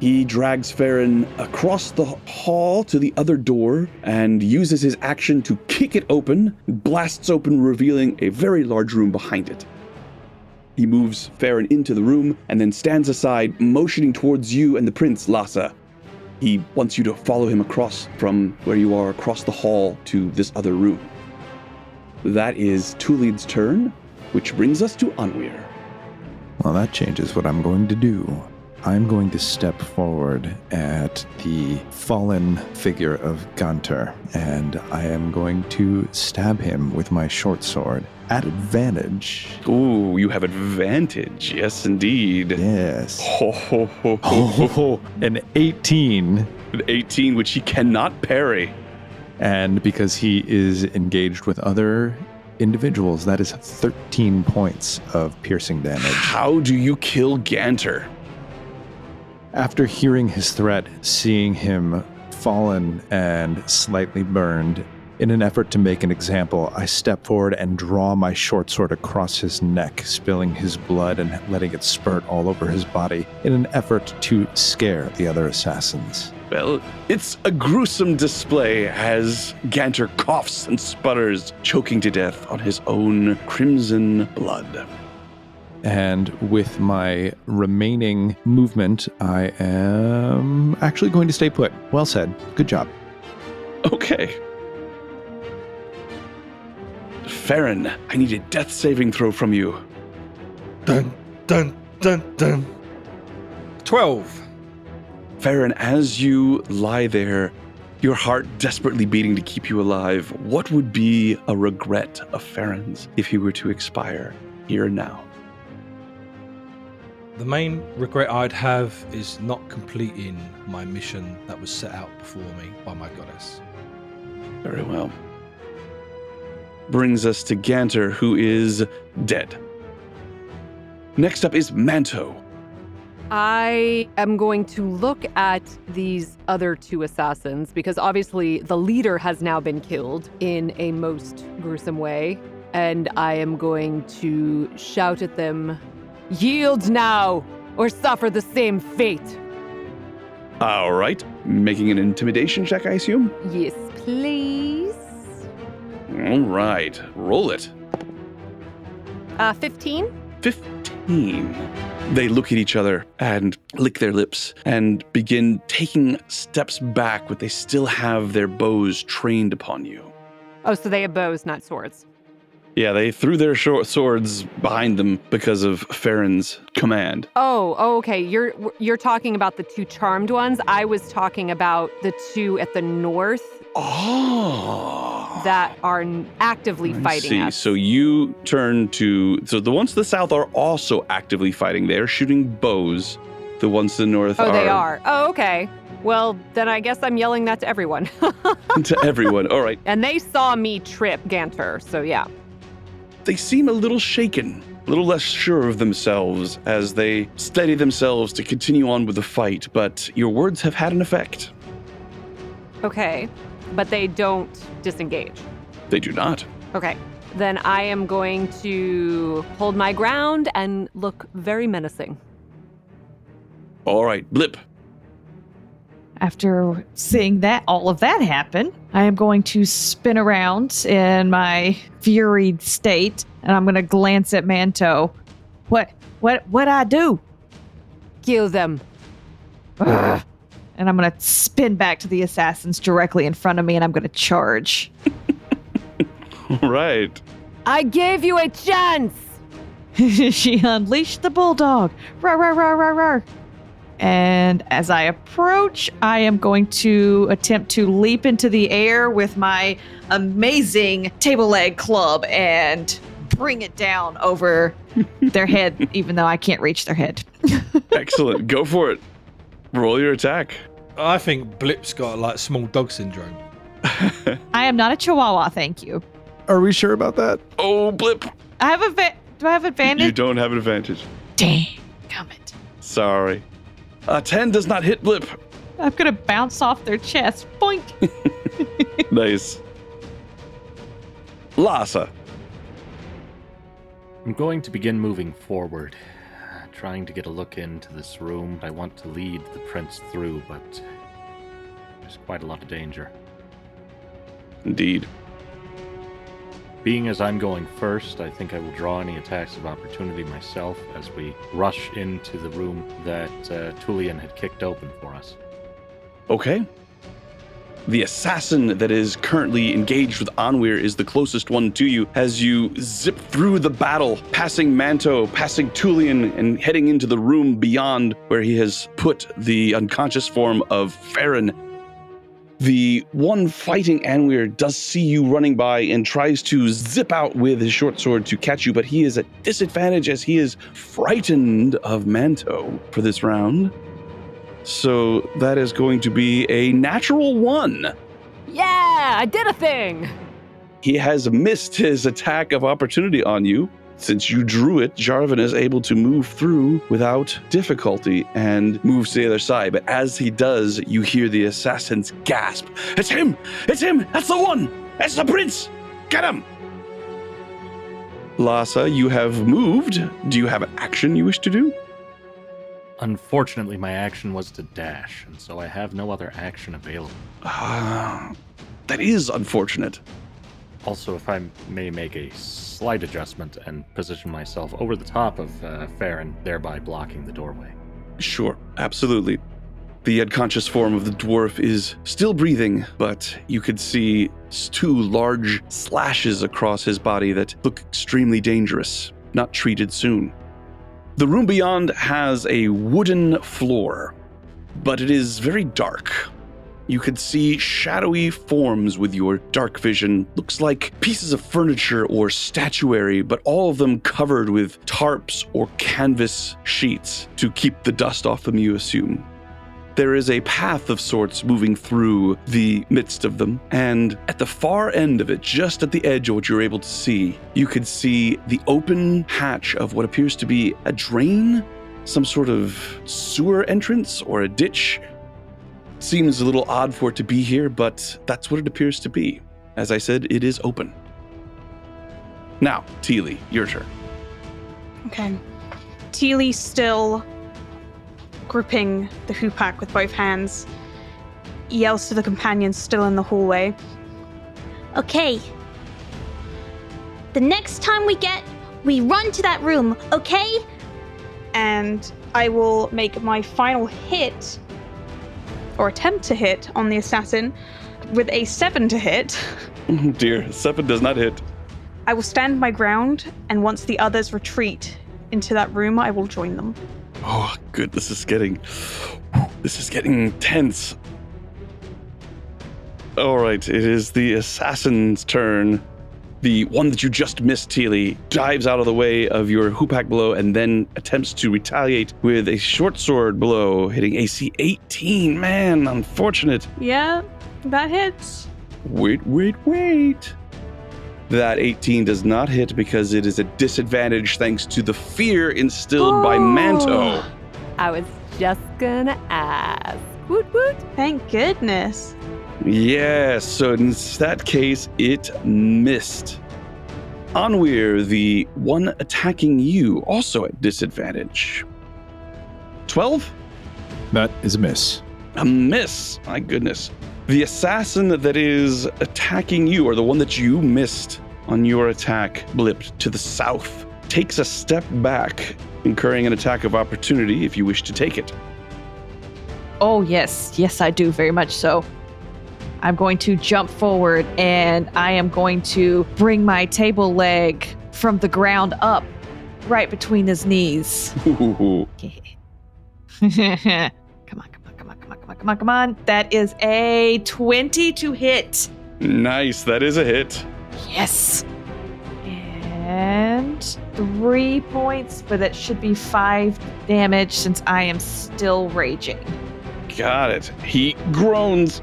He drags Farron across the hall to the other door and uses his action to kick it open, blasts open, revealing a very large room behind it. He moves Farron into the room and then stands aside, motioning towards you and the prince, Lhasa. He wants you to follow him across from where you are, across the hall to this other room. That is Tullian's turn, which brings us to Anwir. Well, that changes what I'm going to do. I'm going to step forward at the fallen figure of Gunter, and I am going to stab him with my short sword at advantage. Ooh, you have advantage. Yes, indeed. Yes. Ho, ho, ho, ho, ho, ho. An 18. An 18, which he cannot parry. And because he is engaged with other individuals, that is 13 points of piercing damage. How do you kill Ganter? After hearing his threat, seeing him fallen and slightly burned, in an effort to make an example, I step forward and draw my short sword across his neck, spilling his blood and letting it spurt all over his body in an effort to scare the other assassins. Well, it's a gruesome display as Ganter coughs and sputters, choking to death on his own crimson blood. And with my remaining movement, I am actually going to stay put. Well said. Good job. Okay. Farron, I need a death saving throw from you. Dun, dun, dun, dun. 12. Farron, as you lie there, your heart desperately beating to keep you alive, what would be a regret of Farron's if he were to expire here and now? The main regret I'd have is not completing my mission that was set out before me by my goddess. Very well. Brings us to Ganter, who is dead. Next up is Manto. I am going to look at these other 2 assassins because obviously the leader has now been killed in a most gruesome way, and I am going to shout at them, "Yield now, or suffer the same fate." All right. Making an intimidation check, I assume? Yes, please. All right. Roll it. 15? 15. They look at each other and lick their lips and begin taking steps back, but they still have their bows trained upon you. Oh, so they have bows, not swords. Yeah, they threw their short swords behind them because of Farron's command. Oh, okay. You're talking about the two charmed ones. I was talking about the two at the north. Oh. That are actively fighting us. So you turn to... So the ones to the south are also actively fighting. They're shooting bows. The ones to the north are... Oh, they are. Oh, okay. Well, then I guess I'm yelling that to everyone. To everyone. All right. And they saw me trip Ganter, so yeah. They seem a little shaken, a little less sure of themselves as they steady themselves to continue on with the fight, but your words have had an effect. Okay, but they don't disengage. They do not. Okay, then I am going to hold my ground and look very menacing. All right, Blip. After seeing all of that happen, I am going to spin around in my furied state, and I'm going to glance at Manto. What I do? Kill them. Ugh. And I'm going to spin back to the assassins directly in front of me, and I'm going to charge. All right. I gave you a chance. She unleashed the bulldog. Rawr, rawr, rawr, rawr, rawr. And as I approach, I am going to attempt to leap into the air with my amazing table leg club and bring it down over their head, even though I can't reach their head. Excellent. Go for it. Roll your attack. I think Blip's got like small dog syndrome. I am not a chihuahua, thank you. Are we sure about that? Oh, Blip. I have do I have advantage? You don't have an advantage. Dang, gummit. Sorry. 10 does not hit Blip. I'm going to bounce off their chest. Boink. Nice. Lhasa. I'm going to begin moving forward, trying to get a look into this room. I want to lead the prince through, but there's quite a lot of danger. Indeed. Being as I'm going first, I think I will draw any attacks of opportunity myself as we rush into the room that Tullian had kicked open for us. Okay. The assassin that is currently engaged with Anwir is the closest one to you as you zip through the battle, passing Manto, passing Tullian, and heading into the room beyond where he has put the unconscious form of Farron. The one fighting Anwir does see you running by and tries to zip out with his short sword to catch you, but he is at disadvantage as he is frightened of Manto for this round. So that is going to be a natural 1. Yeah, I did a thing. He has missed his attack of opportunity on you. Since you drew it, Jarvan is able to move through without difficulty and moves to the other side. But as he does, you hear the assassins gasp. It's him! It's him! That's the one! That's the prince! Get him! Lhasa, you have moved. Do you have an action you wish to do? Unfortunately, my action was to dash, and so I have no other action available. That is unfortunate. Also, if I may make a slight adjustment and position myself over the top of Farron, thereby blocking the doorway. Sure, absolutely. The unconscious form of the dwarf is still breathing, but you could see 2 large slashes across his body that look extremely dangerous, not treated soon. The room beyond has a wooden floor, but it is very dark. You could see shadowy forms with your dark vision. Looks like pieces of furniture or statuary, but all of them covered with tarps or canvas sheets to keep the dust off them, you assume. There is a path of sorts moving through the midst of them, and at the far end of it, just at the edge of what you're able to see, you could see the open hatch of what appears to be a drain, some sort of sewer entrance or a ditch. Seems a little odd for it to be here, but that's what it appears to be. As I said, it is open. Now, Teely, your turn. Okay. Teely still gripping the hoopak with both hands, yells to the companions still in the hallway. Okay. The next time we run to that room, okay? And I will make my final hit, or attempt to hit, on the assassin with a 7 to hit. Oh dear, 7 does not hit. I will stand my ground, and once the others retreat into that room, I will join them. Oh, good. This is getting tense. All right, it is the assassin's turn. The one that you just missed, Teely, dives out of the way of your hoopak blow and then attempts to retaliate with a short sword blow, hitting AC 18. Man, unfortunate. Yeah, that hits. Wait. That 18 does not hit because it is a disadvantage thanks to the fear instilled by Manto. I was just gonna ask. Woot woot. Thank goodness. Yes, so in that case, it missed. Onweir, the one attacking you, also at disadvantage. 12? That is a miss. A miss. My goodness. The assassin that is attacking you, or the one that you missed on your attack, blipped to the south, takes a step back, incurring an attack of opportunity if you wish to take it. Oh, yes. Yes, I do. Very much so. I'm going to jump forward and I am going to bring my table leg from the ground up right between his knees. Ooh. Come on. That is a 20 to hit. Nice, that is a hit. Yes. And 3 points, but that should be 5 damage since I am still raging. Got it. He groans.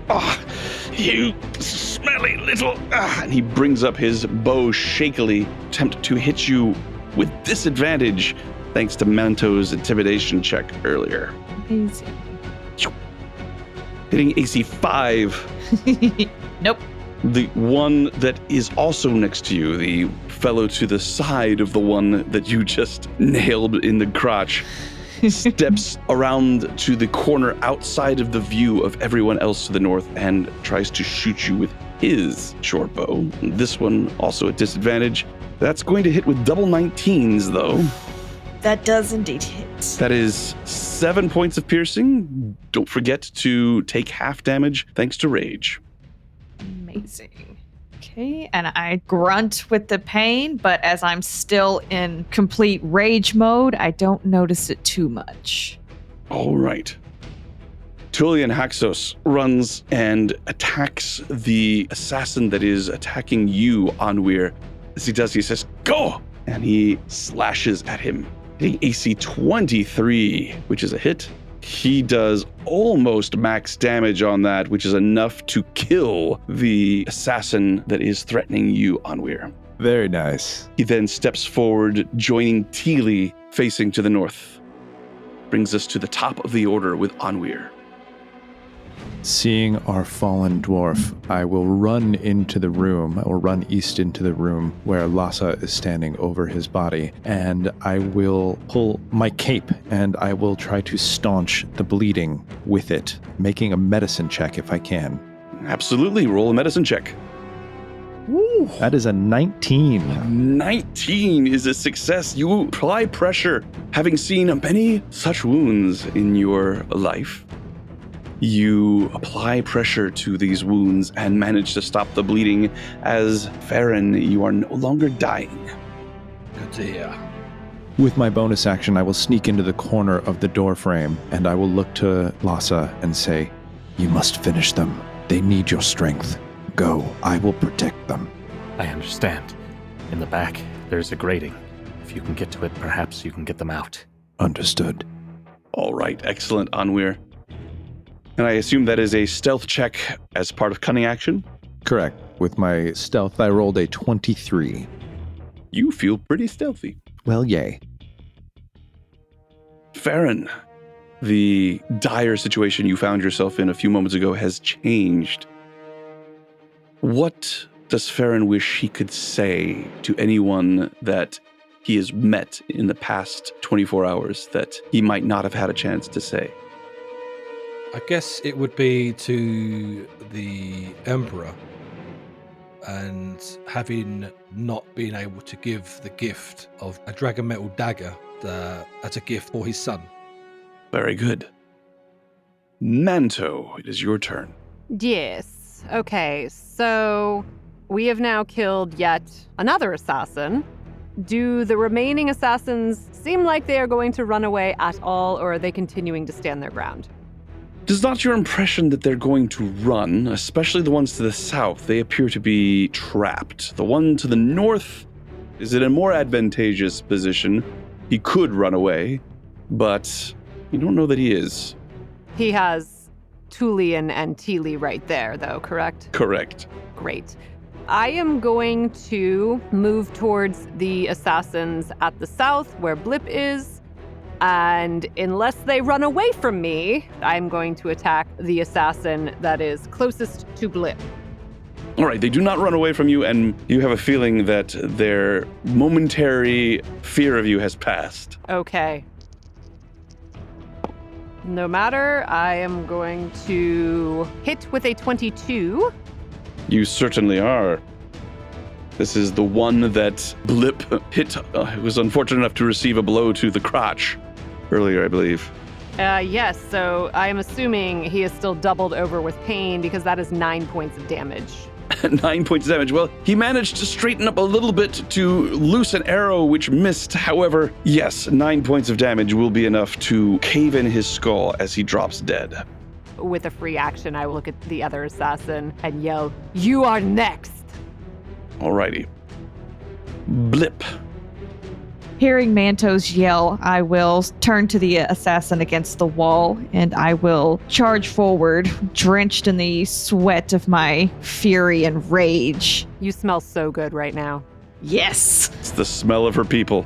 You smelly little. And he brings up his bow shakily, attempt to hit you with disadvantage thanks to Manto's intimidation check earlier. Amazing. Hitting AC 5. Nope. The one that is also next to you, the fellow to the side of the one that you just nailed in the crotch, steps around to the corner outside of the view of everyone else to the north and tries to shoot you with his short bow. This one also at disadvantage. That's going to hit with double 19s, though. That does indeed hit. That is 7 points of piercing. Don't forget to take half damage thanks to rage. Amazing. Okay, and I grunt with the pain, but as I'm still in complete rage mode, I don't notice it too much. All right. Tullian Haxos runs and attacks the assassin that is attacking you, Onweir. As he does, he says, "Go!" And he slashes at him, hitting AC 23, which is a hit. He does almost max damage on that, which is enough to kill the assassin that is threatening you, Onweir. Very nice. He then steps forward, joining Teely facing to the north. Brings us to the top of the order with Onweir. Seeing our fallen dwarf, I will run into the room, or run east into the room where Lhasa is standing over his body, and I will pull my cape and I will try to staunch the bleeding with it, making a medicine check if I can. Absolutely, roll a medicine check. Woo. That is a 19. 19 is a success. You apply pressure, having seen many such wounds in your life. You apply pressure to these wounds and manage to stop the bleeding as Farron, you are no longer dying. Good to hear. With my bonus action, I will sneak into the corner of the door frame and I will look to Lhasa and say, "You must finish them. They need your strength. Go, I will protect them." I understand. In the back, there's a grating. If you can get to it, perhaps you can get them out. Understood. All right, excellent, Onweir. And I assume that is a stealth check as part of cunning action? Correct. With my stealth, I rolled a 23. You feel pretty stealthy. Well, yay. Farron, the dire situation you found yourself in a few moments ago has changed. What does Farron wish he could say to anyone that he has met in the past 24 hours that he might not have had a chance to say? I guess it would be to the Emperor, and having not been able to give the gift of a dragon metal dagger as a gift for his son. Very good. Manto, it is your turn. Yes. Okay, so we have now killed yet another assassin. Do the remaining assassins seem like they are going to run away at all, or are they continuing to stand their ground? Does not your impression that they're going to run, especially the ones to the south? They appear to be trapped. The one to the north is in a more advantageous position. He could run away, but you don't know that he is. He has Tulian and Teely right there, though, correct? Correct. Great. I am going to move towards the assassins at the south, where Blip is. And unless they run away from me, I'm going to attack the assassin that is closest to Blip. All right, they do not run away from you, and you have a feeling that their momentary fear of you has passed. Okay. No matter, I am going to hit with a 22. You certainly are. This is the one that Blip hit. Was unfortunate enough to receive a blow to the crotch earlier, I believe. Yes, so I am assuming he is still doubled over with pain because that is 9 points of damage. 9 points of damage. Well, he managed to straighten up a little bit to loose an arrow which missed. However, yes, 9 points of damage will be enough to cave in his skull as he drops dead. With a free action, I will look at the other assassin and yell, "You are next!" Alrighty. Blip. Hearing Manto's yell, I will turn to the assassin against the wall and I will charge forward, drenched in the sweat of my fury and rage. You smell so good right now. Yes! It's the smell of her people.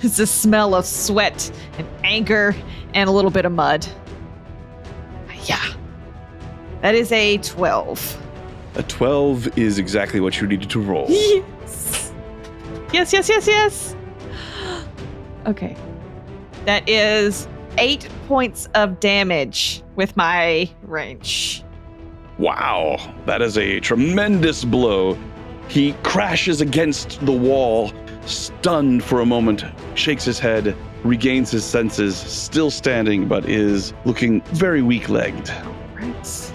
It's the smell of sweat and anger and a little bit of mud. Yeah. That is a 12. A 12 is exactly what you needed to roll. Yes. Okay. That is 8 points of damage with my range. Wow, that is a tremendous blow. He crashes against the wall, stunned for a moment, shakes his head, regains his senses, still standing, but is looking very weak-legged. Right.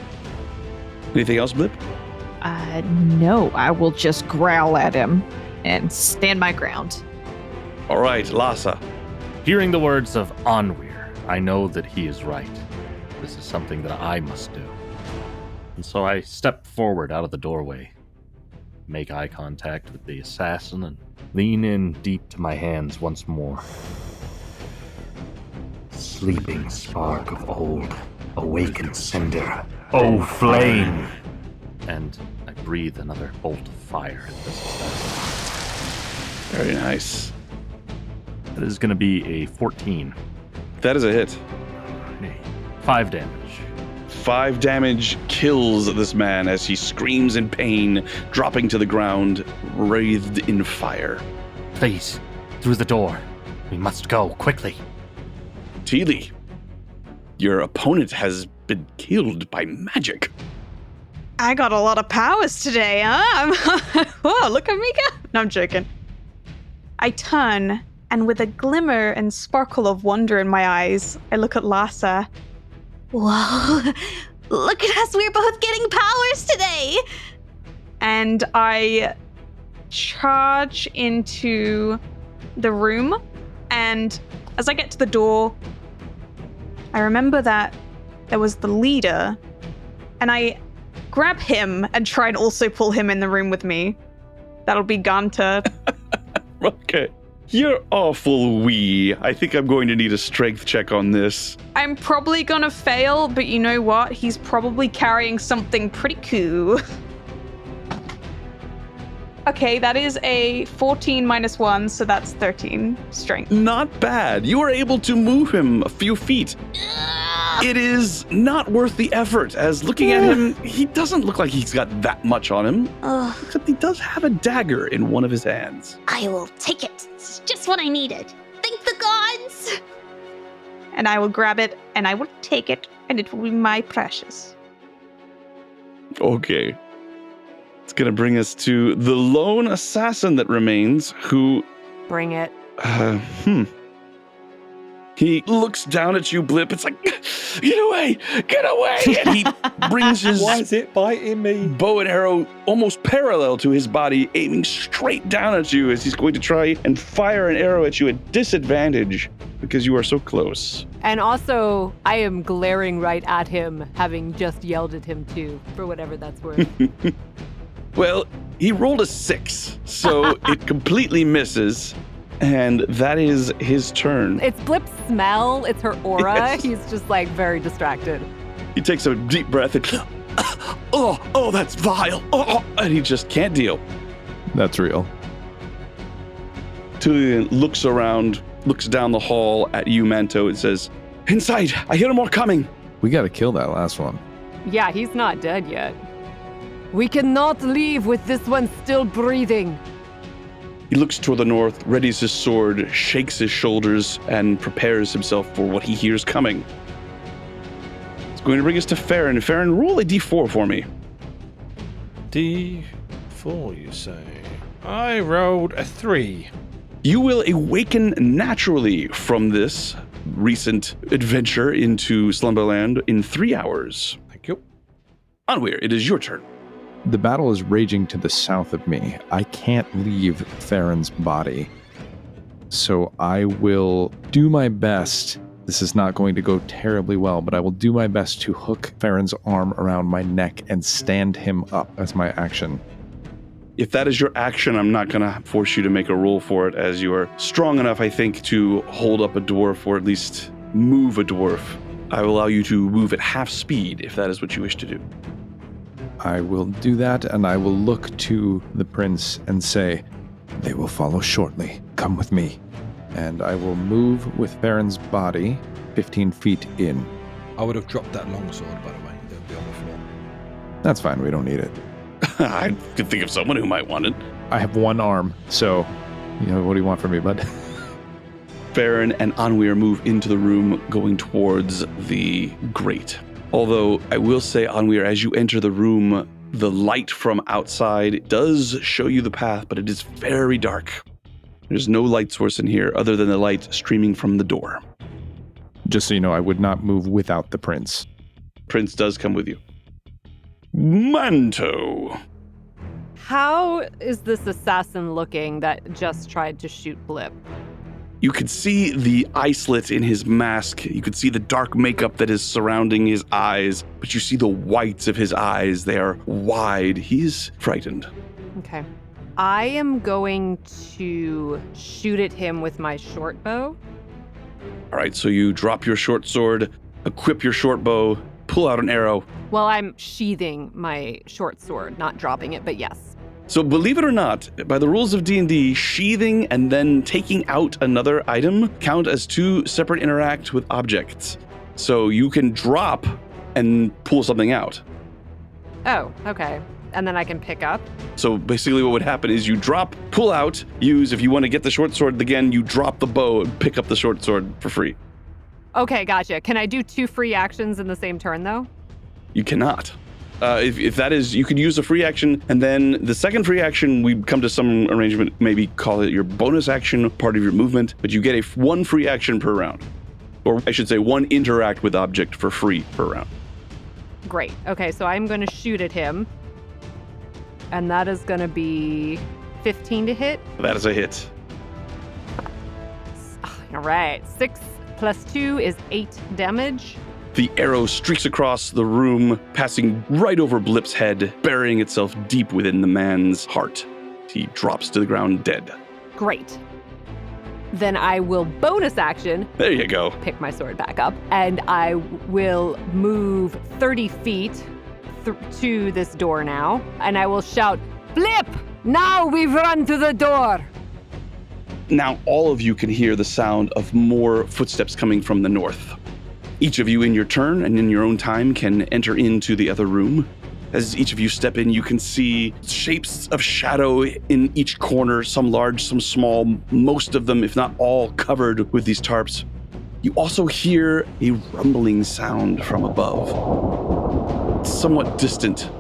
Anything else, Blip? No, I will just growl at him and stand my ground. All right, Lhasa. Hearing the words of Onweir, I know that he is right. This is something that I must do. And so I step forward out of the doorway, make eye contact with the assassin, and lean in deep to my hands once more. Sleeping spark of old, awakened cinder, O flame! And I breathe another bolt of fire at this assassin. Very nice. That is going to be a 14. That is a hit. 5 damage. 5 damage kills this man as he screams in pain, dropping to the ground, wreathed in fire. Please, through the door. We must go, quickly. Teely, your opponent has been killed by magic. I got a lot of powers today, huh? Whoa, look at me go. No, I'm joking. I turn, and with a glimmer and sparkle of wonder in my eyes, I look at Lhasa. Whoa, look at us, we're both getting powers today! And I charge into the room, and as I get to the door, I remember that there was the leader, and I grab him and try and also pull him in the room with me. That'll be Gunter. Okay. You're awful wee. I think I'm going to need a strength check on this. I'm probably gonna fail, but you know what? He's probably carrying something pretty cool. Okay, that is a 14 minus 1, so that's 13 strength. Not bad. You were able to move him a few feet. It is not worth the effort, as looking at him, he doesn't look like he's got that much on him, except he does have a dagger in one of his hands. I will take it. It's just what I needed. Thank the gods! And I will grab it, and I will take it, and it will be my precious. Okay. It's going to bring us to the lone assassin that remains, who... Bring it. He looks down at you, Blip. It's like, get away! Get away! And he brings his Why is it biting me? bow and arrow almost parallel to his body, aiming straight down at you as he's going to try and fire an arrow at you at disadvantage because you are so close. And also, I am glaring right at him, having just yelled at him too, for whatever that's worth. Well, he rolled a 6, so it completely misses. And that is his turn. It's Blip's smell, it's her aura. Yes. He's just like very distracted. He takes a deep breath and, oh, that's vile. Oh, and he just can't deal. That's real. Tulian looks around, looks down the hall at you, Manto, and says, inside, I hear more coming. We got to kill that last one. Yeah, he's not dead yet. We cannot leave with this one still breathing. He looks toward the north, readies his sword, shakes his shoulders, and prepares himself for what he hears coming. It's going to bring us to Farron. Farron, roll a d4 for me. D4, you say? I rolled a 3. You will awaken naturally from this recent adventure into Slumberland in 3 hours. Thank you. Anwir, it is your turn. The battle is raging to the south of me. I can't leave Farron's body. So I will do my best. This is not going to go terribly well, but I will do my best to hook Farron's arm around my neck and stand him up as my action. If that is your action, I'm not going to force you to make a roll for it, as you are strong enough, I think, to hold up a dwarf or at least move a dwarf. I will allow you to move at half speed if that is what you wish to do. I will do that, and I will look to the prince and say, they will follow shortly. Come with me. And I will move with Farron's body 15 feet in. I would have dropped that longsword, by the way. It would be on the floor. That's fine, we don't need it. I could think of someone who might want it. I have one arm, so, what do you want from me, bud? Farron and Anwir move into the room, going towards the grate. Although, I will say, Anwir, as you enter the room, the light from outside does show you the path, but it is very dark. There's no light source in here other than the light streaming from the door. Just so you know, I would not move without the prince. Prince does come with you. Manto. How is this assassin looking that just tried to shoot Blip? You could see the eye slit in his mask. You could see the dark makeup that is surrounding his eyes, but you see the whites of his eyes. They are wide. He's frightened. Okay. I am going to shoot at him with my short bow. All right, so you drop your short sword, equip your short bow, pull out an arrow. Well, I'm sheathing my short sword, not dropping it, but yes. So believe it or not, by the rules of D&D, sheathing and then taking out another item count as two separate interact with objects. So you can drop and pull something out. Oh, okay. And then I can pick up? So basically what would happen is you drop, pull out, use, if you want to get the short sword again, you drop the bow and pick up the short sword for free. Okay, gotcha. Can I do 2 free actions in the same turn, though? You cannot. If that is, you could use a free action, and then the second free action, we come to some arrangement, maybe call it your bonus action, part of your movement, but you get one free action per round. Or I should say, one interact with object for free per round. Great. Okay, so I'm going to shoot at him. And that is going to be 15 to hit. That is a hit. All right. 6 plus 2 is 8 damage. The arrow streaks across the room, passing right over Blip's head, burying itself deep within the man's heart. He drops to the ground dead. Great. Then I will bonus action. There you go. Pick my sword back up. And I will move 30 feet to this door now. And I will shout, Blip! Now we've run to the door! Now all of you can hear the sound of more footsteps coming from the north. Each of you in your turn and in your own time can enter into the other room. As each of you step in, you can see shapes of shadow in each corner, some large, some small, most of them, if not all, covered with these tarps. You also hear a rumbling sound from above. It's somewhat distant.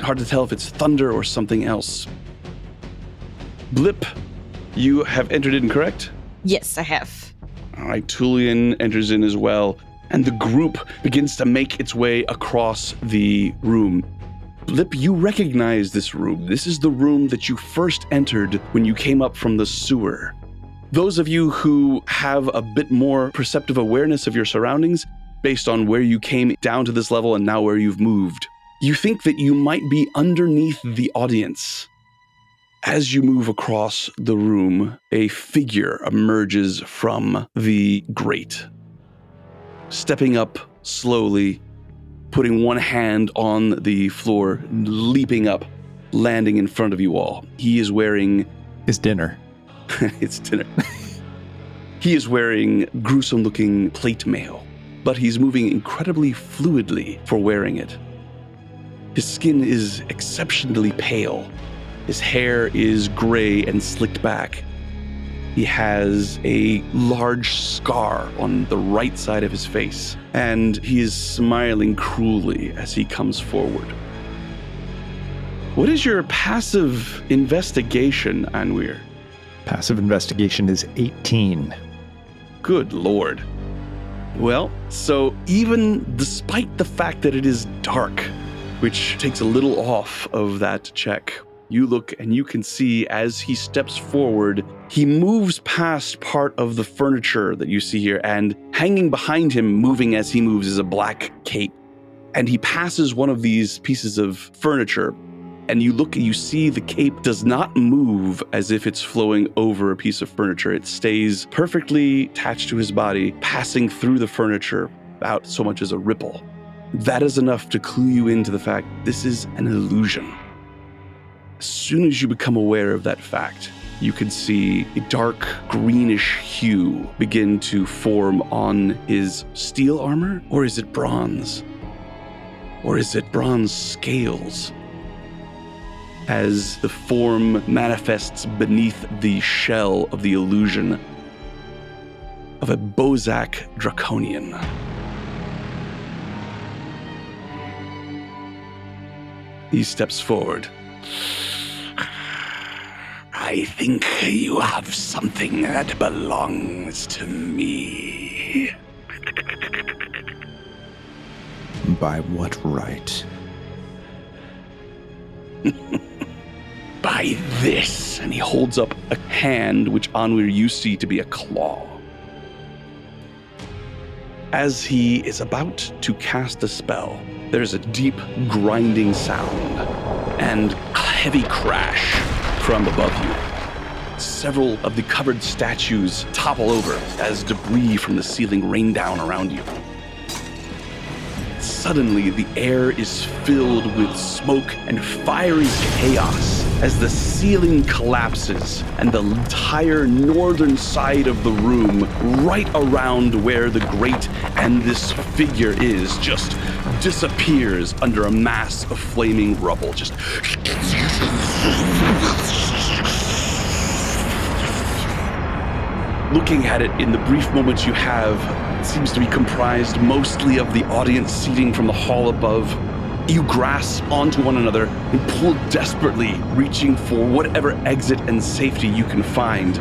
Hard to tell if it's thunder or something else. Blip, you have entered in, correct? Yes, I have. All right, Tullian enters in as well, and the group begins to make its way across the room. Blip, you recognize this room. This is the room that you first entered when you came up from the sewer. Those of you who have a bit more perceptive awareness of your surroundings, based on where you came down to this level and now where you've moved, you think that you might be underneath the audience. As you move across the room, a figure emerges from the grate. Stepping up slowly, putting one hand on the floor, leaping up, landing in front of you all. He is wearing... His dinner. It's dinner. He is wearing gruesome-looking plate mail, but he's moving incredibly fluidly for wearing it. His skin is exceptionally pale. His hair is gray and slicked back. He has a large scar on the right side of his face, and he is smiling cruelly as he comes forward. What is your passive investigation, Anwir? Passive investigation is 18. Good Lord. Well, so even despite the fact that it is dark, which takes a little off of that check, you look and you can see as he steps forward, he moves past part of the furniture that you see here, and hanging behind him, moving as he moves, is a black cape. And he passes one of these pieces of furniture, and you look and you see the cape does not move as if it's flowing over a piece of furniture. It stays perfectly attached to his body, passing through the furniture without so much as a ripple. That is enough to clue you into the fact this is an illusion. As soon as you become aware of that fact, you can see a dark greenish hue begin to form on his steel armor. Or is it bronze? Or is it bronze scales? As the form manifests beneath the shell of the illusion of a Bozak Draconian. He steps forward. I think you have something that belongs to me. By what right? By this. And he holds up a hand, which Anwir you see to be a claw. As he is about to cast a spell, there's a deep grinding sound and a heavy crash from above you. Several of the covered statues topple over as debris from the ceiling rain down around you. Suddenly, the air is filled with smoke and fiery chaos as the ceiling collapses and the entire northern side of the room, right around where the grate and this figure is, just disappears under a mass of flaming rubble. Just looking at it in the brief moments you have, it seems to be comprised mostly of the audience seating from the hall above. You grasp onto one another and pull desperately, reaching for whatever exit and safety you can find.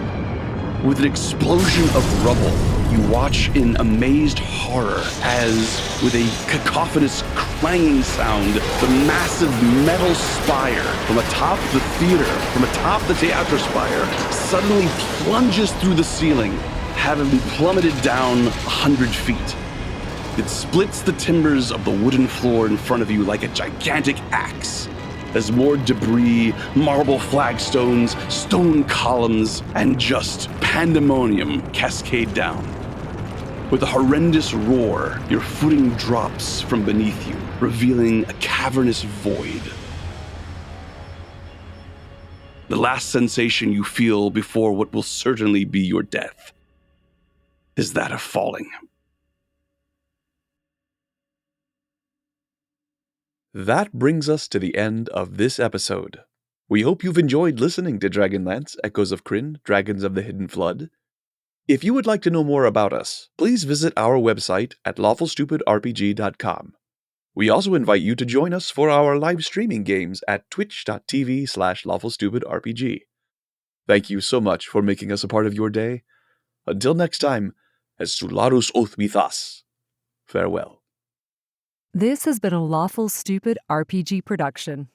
With an explosion of rubble, you watch in amazed horror as, with a cacophonous clanging sound, the massive metal spire from atop the theater, from atop the theater spire, suddenly plunges through the ceiling, having plummeted down 100 feet. It splits the timbers of the wooden floor in front of you like a gigantic axe, as more debris, marble flagstones, stone columns, and just pandemonium cascade down. With a horrendous roar, your footing drops from beneath you, revealing a cavernous void. The last sensation you feel before what will certainly be your death is that of falling. That brings us to the end of this episode. We hope you've enjoyed listening to Dragonlance, Echoes of Krynn, Dragons of the Hidden Flood. If you would like to know more about us, please visit our website at lawfulstupidrpg.com. We also invite you to join us for our live streaming games at twitch.tv/lawfulstupidrpg. Thank you so much for making us a part of your day. Until next time, as Sularus oath with us. Farewell. This has been a Lawful Stupid RPG production.